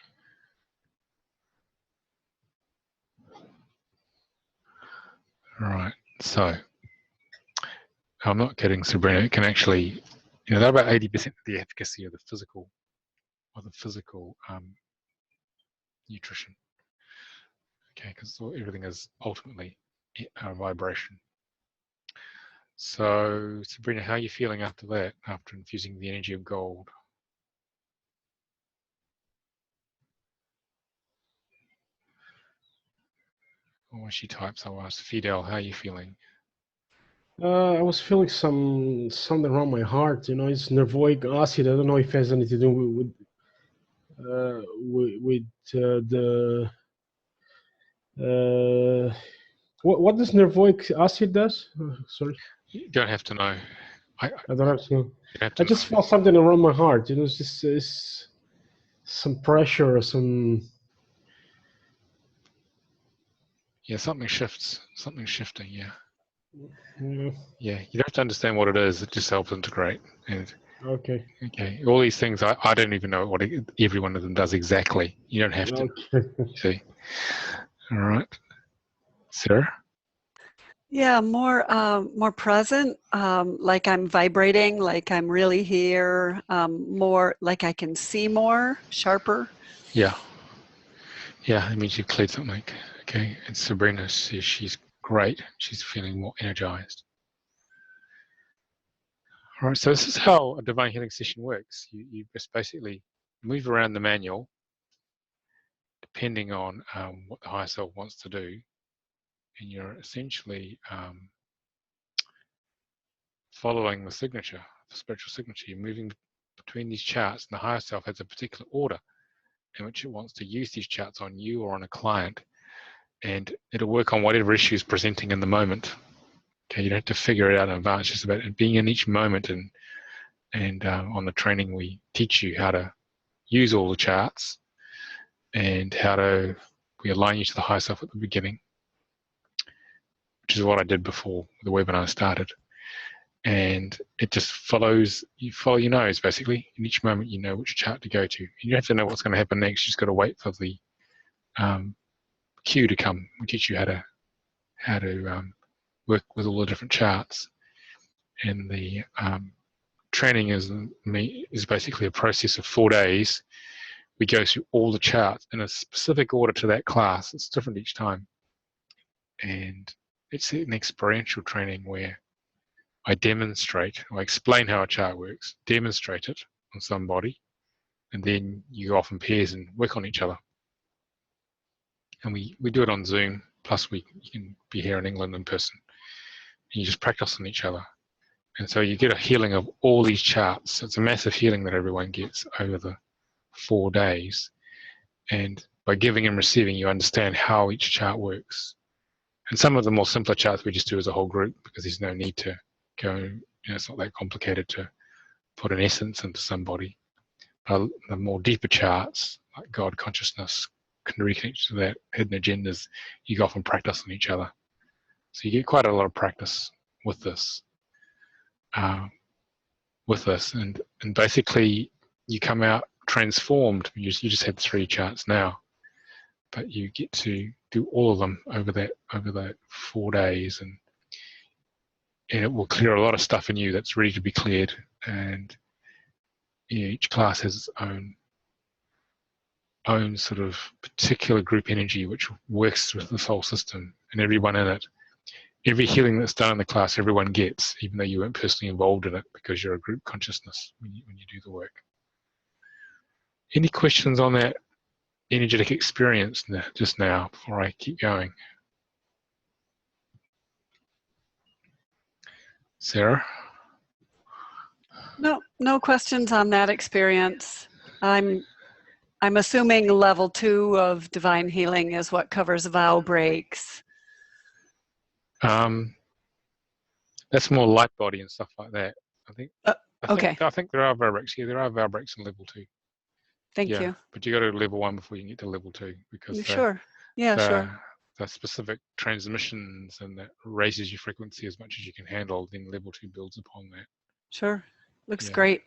All right. So I'm not kidding, Sabrina. It can actually, they're about 80% of the efficacy of the physical nutrition. Okay, because everything is ultimately a vibration. So, Sabrina, how are you feeling after that, after infusing the energy of gold? Or she types, I'll ask Fidel, how are you feeling? I was feeling something around my heart. It's nervoic acid. I don't know if it has anything to do with the what does nervoic acid does? Sorry, You don't have to know. I don't have to know. Have I to just know. felt something around my heart. It's just some pressure or some. Yeah, something shifts. Something's shifting. Yeah. Yeah. Yeah. You don't have to understand what it is. It just helps integrate. And Okay. okay, all these things I don't even know what every one of them does exactly. You don't have to. Okay. See. All right, Sarah. Yeah, more present, like I'm vibrating, like I'm really here, more like I can see more, sharper. Yeah. Yeah. It means you've cleared something. Okay. And Sabrina says she's great. She's feeling more energized. All right. So this is how a divine healing session works. You just basically move around the manual depending on what the higher self wants to do, and you're essentially following the signature, the spiritual signature. You're moving between these charts, and the higher self has a particular order in which it wants to use these charts on you or on a client, and it'll work on whatever issue is presenting in the moment. Okay, you don't have to figure it out in advance. It's just about it being in each moment, and on the training we teach you how to use all the charts and how to we align you to the higher self at the beginning, which is what I did before the webinar started. And it just follows, you follow your nose basically. In each moment you know which chart to go to. And you don't have to know what's going to happen next, you just got to wait for the cue to come. We teach you how to work with all the different charts. And the training is basically a process of 4 days. We go through all the charts in a specific order to that class. It's different each time. And it's an experiential training where I demonstrate, or I explain how a chart works, demonstrate it on somebody, and then you go off in pairs and work on each other. And we do it on Zoom, plus you can be here in England in person. And you just practice on each other. And so you get a healing of all these charts. It's a massive healing that everyone gets over the 4 days. And by giving and receiving, you understand how each chart works. And some of the more simpler charts we just do as a whole group because there's no need to go, it's not that complicated to put an essence into somebody. But the more deeper charts, like God consciousness, can reconnect to that hidden agendas, you go off and practice on each other. So you get quite a lot of practice with this. And basically you come out transformed. You just have 3 charts now, but you get to do all of them over that 4 days, and it will clear a lot of stuff in you that's ready to be cleared. And each class has its own sort of particular group energy which works with this whole system, and everyone in it. Every healing that's done in the class, everyone gets, even though you weren't personally involved in it, because you're a group consciousness when you do the work. Any questions on that energetic experience just now before I keep going? Sarah? No questions on that experience. I'm assuming level 2 of divine healing is what covers vow breaks. That's more light body and stuff like that. Okay. I think there are vow breaks. Yeah, there are vow breaks in level 2. Thank you. But you go to level 1 before you can get to level 2 because Sure. Yeah, sure. The specific transmissions, and that raises your frequency as much as you can handle. Then level 2 builds upon that. Sure. Looks great.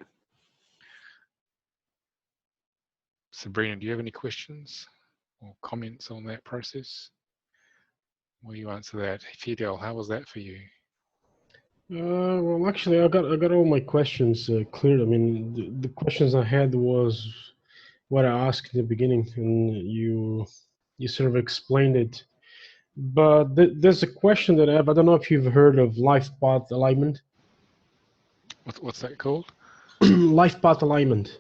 Sabrina, do you have any questions or comments on that process? Will you answer that? Fidel, how was that for you? Well, actually, I got all my questions cleared. I mean, the questions I had was what I asked in the beginning, and you sort of explained it. But there's a question that I have. I don't know if you've heard of life path alignment. What's that called? Life path alignment.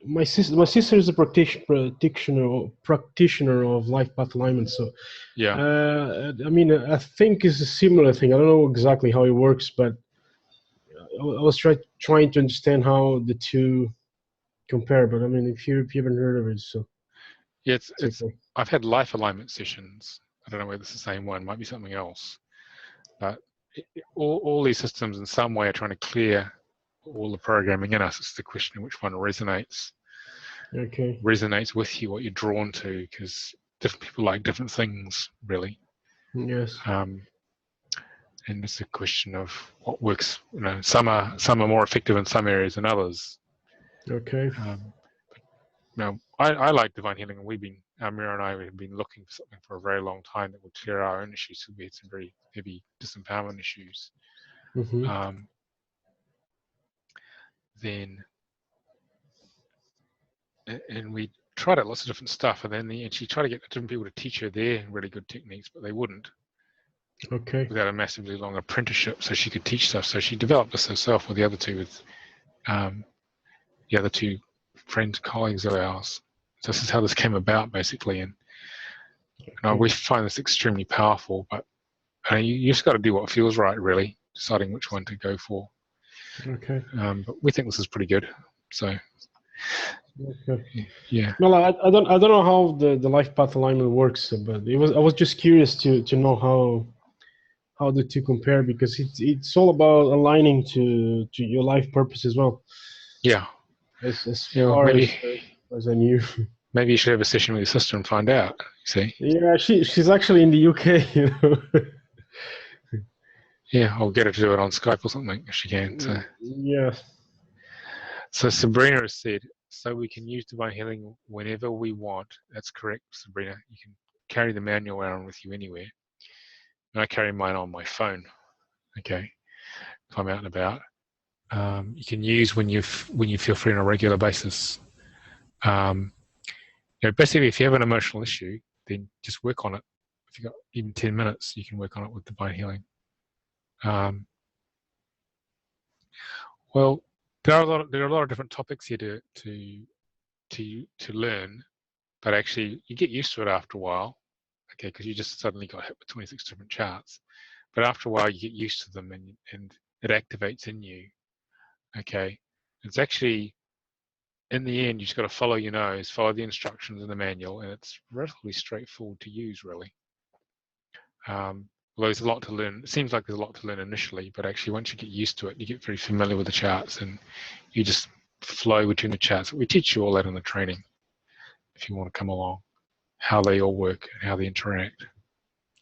My sister is a practitioner of life path alignment. So yeah, I mean, I think it's a similar thing. I don't know exactly how it works, but I was trying to understand how the two compare. But I mean, if you haven't heard of it, so yeah, it's okay. I've had life alignment sessions. I don't know whether it's the same one. Might be something else. But all these systems in some way are trying to clear all the programming in us. It's the question of which one resonates. Okay. Resonates with you, what you're drawn to, because different people like different things, really. Yes. And it's a question of what works. Some are more effective in some areas than others. Okay. I like divine healing, and we've been, Mira and I have been looking for something for a very long time that would clear our own issues. So we had some very heavy disempowerment issues. Mm-hmm. And we tried out lots of different stuff, and then she tried to get different people to teach her their really good techniques, but they wouldn't. Okay. Without a massively long apprenticeship, so she could teach stuff. So she developed this herself with the other two, friends, colleagues of ours. So this is how this came about, basically. And we find this extremely powerful, but you just got to do what feels right, really, deciding which one to go for. Okay. But we think this is pretty good. So. Okay. Yeah. Well, I don't know how the life path alignment works, but I was just curious to know how the two compare, because it's all about aligning to your life purpose as well. Yeah. As far as I knew. Maybe you should have a session with your sister and find out. See? Yeah, she's actually in the UK, you know. Yeah, I'll get her to do it on Skype or something if she can. So. Yeah. So Sabrina has said, so we can use divine healing whenever we want. That's correct, Sabrina. You can carry the manual around with you anywhere. And I carry mine on my phone. Okay, if I'm out and about. You can use when you feel free on a regular basis. Basically, if you have an emotional issue, then just work on it. If you've got even 10 minutes, you can work on it with divine healing. Well, there are a lot of different topics here to learn, but actually you get used to it after a while, okay, because you just suddenly got hit with 26 different charts. but after a while you get used to them and it activates in you. Okay, it's actually, in the end, you just got to follow your nose, follow the instructions in the manual, and it's relatively straightforward to use, really. Although there's a lot to learn. It seems like there's a lot to learn initially, but actually once you get used to it, you get very familiar with the charts, and you just flow between the charts. We teach you all that in the training, if you want to come along, how they all work and how they interact.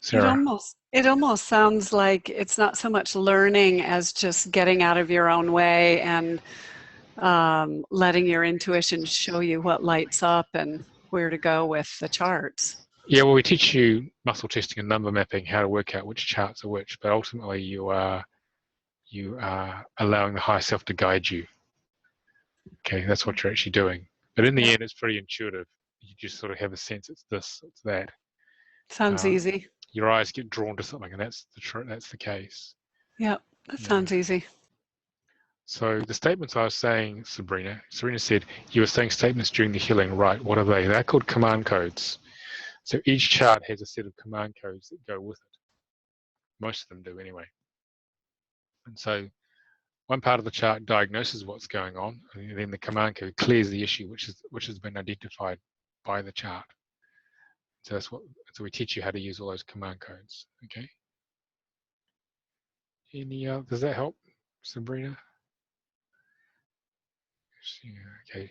Sarah? It almost sounds like it's not so much learning as just getting out of your own way and letting your intuition show you what lights up and where to go with the charts. Yeah, well, we teach you muscle testing and number mapping, how to work out which charts are which, but ultimately you are allowing the higher self to guide you. Okay, that's what you're actually doing. But in the end, it's pretty intuitive. You just sort of have a sense it's this, it's that. Sounds easy. Your eyes get drawn to something, and that's the case. Yeah, that sounds easy. So the statements I was saying, Sabrina said, you were saying statements during the healing, right? What are they? They're called command codes. So each chart has a set of command codes that go with it. Most of them do anyway. And so one part of the chart diagnoses what's going on, and then the command code clears the issue, which has been identified by the chart. So so we teach you how to use all those command codes. Okay. Does that help, Sabrina? Okay.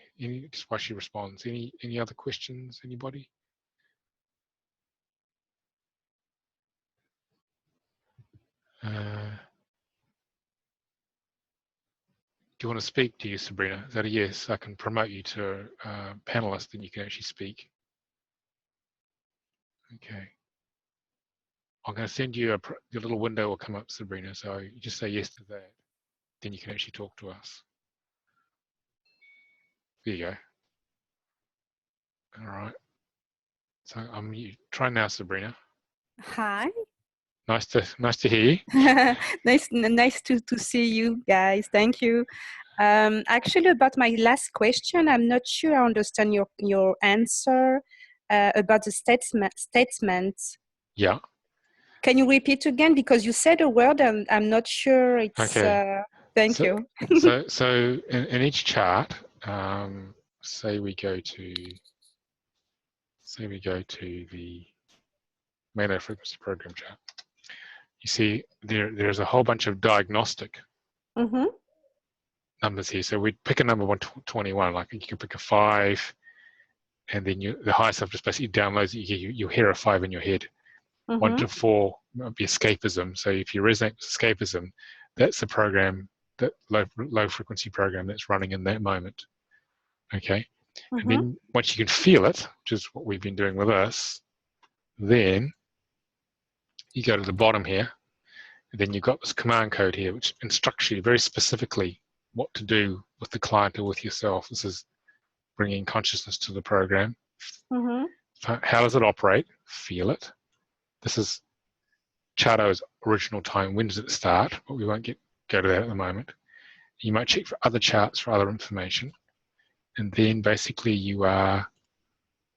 Just while she responds, any other questions? Anybody? Do you want to speak to you, Sabrina? Is that a yes? I can promote you to panelist, and you can actually speak. Okay. I'm going to send you your little window will come up, Sabrina. So you just say yes to that. Then you can actually talk to us. There you go. All right. So you try now, Sabrina. Hi. Nice to hear you. nice to see you guys. Thank you. Actually, about my last question, I'm not sure I understand your answer about the statement. Yeah. Can you repeat again, because you said a word and I'm not sure it's. Okay. Thank you. so in each chart, say we go to the Maino frequency program chart. You see there's a whole bunch of diagnostic numbers here. So we pick a number 121, like you can pick a 5, and then the higher self just basically downloads it. You hear a 5 in your head. 1 to 4 might be escapism. So if you resonate with escapism, that's the program, that low frequency program that's running in that moment. Okay. And then once you can feel it, which is what we've been doing with us, then you go to the bottom here, and then you've got this command code here, which instructs you very specifically what to do with the client or with yourself. This is bringing consciousness to the program. How does it operate? Feel it. This is Charto's original time. When does it start? But we won't go to that at the moment. You might check for other charts for other information. And then basically you are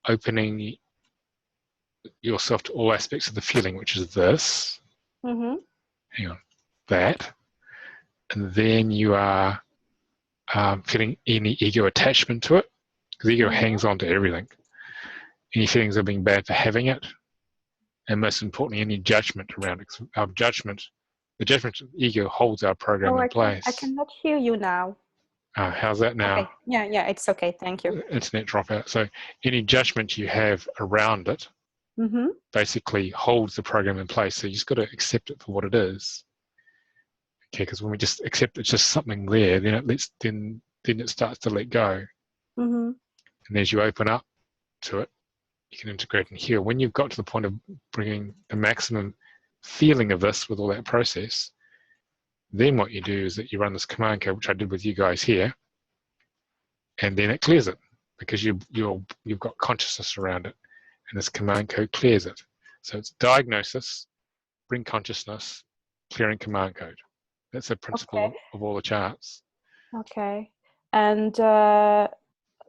opening yourself to all aspects of the feeling, which is this. Hang on. That. And then you are feeling any ego attachment to it, because ego hangs on to everything. Any feelings of being bad for having it, and most importantly, any judgment around it. Our judgment, the judgment of the ego holds our program in place. I cannot hear you now. How's that now? Okay. Yeah, it's okay. Thank you. Internet dropout. So any judgment you have around it basically holds the program in place. So you just got to accept it for what it is. Okay, because when we just accept it's just something there, then it starts to let go. And as you open up to it, you can integrate and heal. When you've got to the point of bringing the maximum feeling of this with all that process, then what you do is that you run this command code, which I did with you guys here, and then it clears it, because you've got consciousness around it, and this command code clears it. So it's diagnosis, bring consciousness, clearing command code. That's the principle of all the charts. Okay. And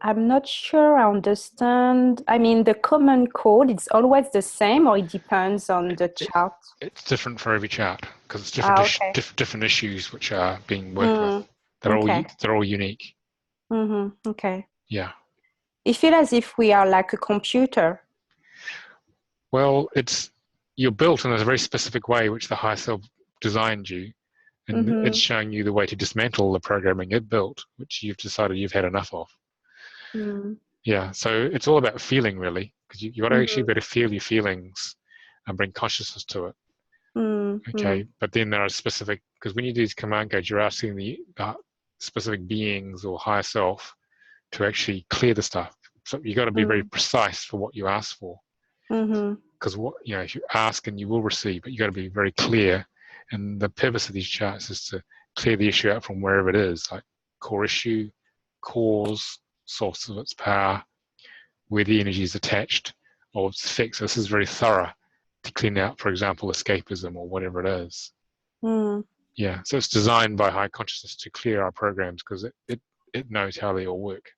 I'm not sure I understand. I mean, the common code, it's always the same, or it depends on the chart? It's different for every chart because it's Okay. different issues which are being worked with. Okay. They're all unique. Okay. Yeah. It feels as if we are like a computer. Well, you're built in a very specific way which the higher self designed you, and it's showing you the way to dismantle the programming it built, which you've decided you've had enough of. Yeah, so it's all about feeling, really, because you got to actually be able to feel your feelings and bring consciousness to it. Okay, but then there are specific, because when you do these command codes, you're asking the specific beings or higher self to actually clear the stuff. So you got to be very precise for what you ask for. Because if you ask and you will receive, but you got to be very clear. And the purpose of these charts is to clear the issue out from wherever it is, like core issue, cause, source of its power, where the energy is attached, or its effects. So this is very thorough to clean out, for example, escapism or whatever it is. Yeah, so it's designed by high consciousness to clear our programs because it knows how they all work.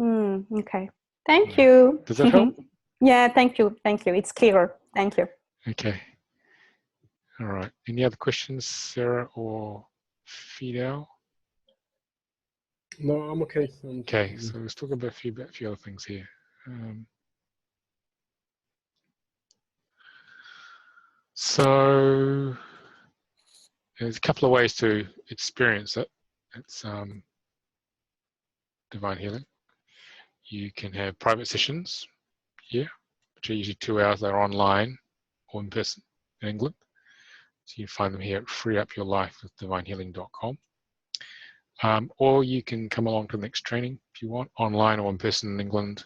Okay. Thank you. Does that help? Yeah, thank you. Thank you. It's clearer. Thank you. Okay. All right. Any other questions, Sarah or Fidel? No, I'm okay. Okay, so let's talk about a few other things here. So there's a couple of ways to experience it. It's divine healing. You can have private sessions here, which are usually 2 hours. They're online or in person in England. So you find them here at freeupyourlifewithdivinehealing.com. Or you can come along to the next training if you want, online or in person in England.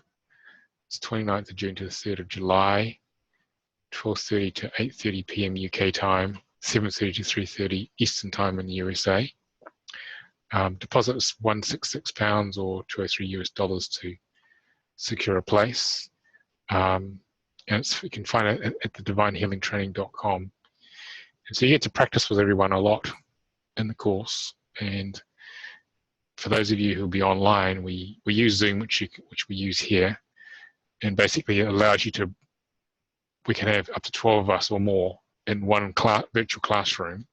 It's 29th of June to the 3rd of July, 12:30 to 8:30 p.m. UK time, 7:30 to 3:30 Eastern time in the USA. Deposit is £166 or $203 US to secure a place. And you can find it at thedivinehealingtraining.com. And so you get to practice with everyone a lot in the course. And for those of you who'll be online, we use Zoom, which we use here, and basically it allows you to. We can have up to 12 of us or more in one virtual classroom,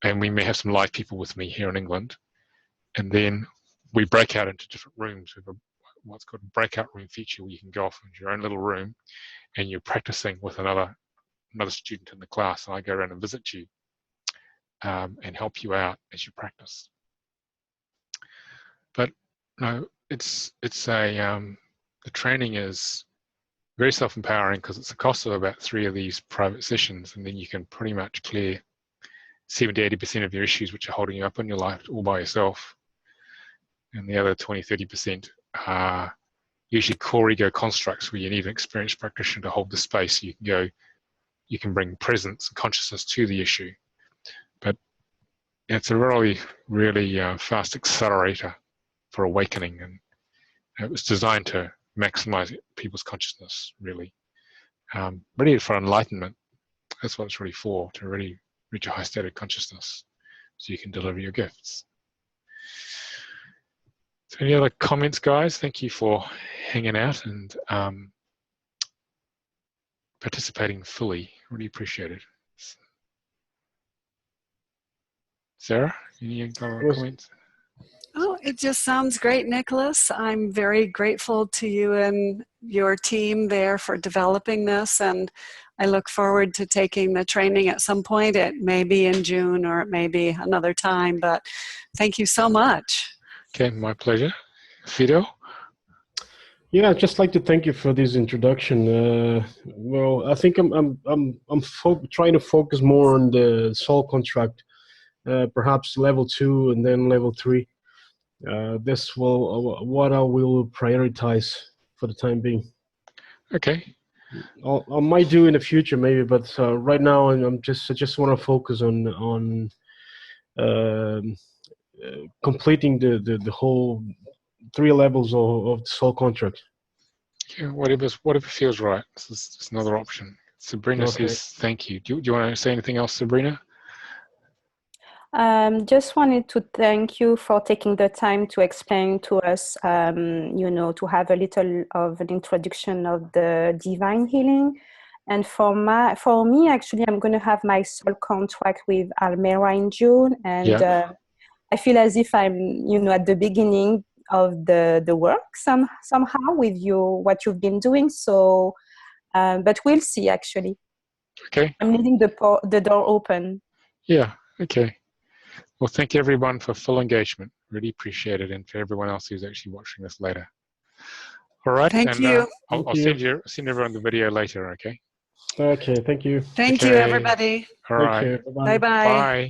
and we may have some live people with me here in England, and then we break out into different rooms. We have what's called a breakout room feature where you can go off into your own little room, and you're practicing with another student in the class, and I go around and visit you and help you out as you practice. But no, the training is very self-empowering because it's a cost of about 3 of these private sessions, and then you can pretty much clear 70 to 80% of your issues which are holding you up in your life all by yourself. And the other 20-30% are usually core ego constructs where you need an experienced practitioner to hold the space. So you can bring presence and consciousness to the issue. But it's a really, really fast accelerator for awakening, and it was designed to maximize people's consciousness, really. Ready for enlightenment. That's what it's really for, to really reach a high state of consciousness so you can deliver your gifts. So any other comments, guys? Thank you for hanging out and participating fully. Really appreciate it. Sarah, any other comments? Oh, it just sounds great, Nicholas. I'm very grateful to you and your team there for developing this, and I look forward to taking the training at some point. It may be in June or it may be another time, but thank you so much. Okay, my pleasure. Fido? Yeah, I'd just like to thank you for this introduction. Well, I think I'm trying to focus more on the soul contract, perhaps level 2 and then level 3. This will what I will prioritize for the time being. Okay. I might do in the future maybe, but right now I just want to focus on completing the whole 3 levels of the soul contract. Yeah, whatever feels right. This is another option. Sabrina says thank you. Do you want to say anything else, Sabrina? Just wanted to thank you for taking the time to explain to us, you know, to have a little of an introduction of the divine healing. And for me, actually, I'm going to have my soul contract with Almera in June, and I feel as if I'm, you know, at the beginning of the work somehow with you, what you've been doing. So, but we'll see. Actually, Okay. I'm leaving the door open. Yeah. Okay. Well, thank you everyone for full engagement. Really appreciate it, and for everyone else who's actually watching this later. All right. Thank you. I'll send everyone the video later. Okay. Okay, thank you. Thank you, everybody. All right. Take care. Bye-bye. Bye.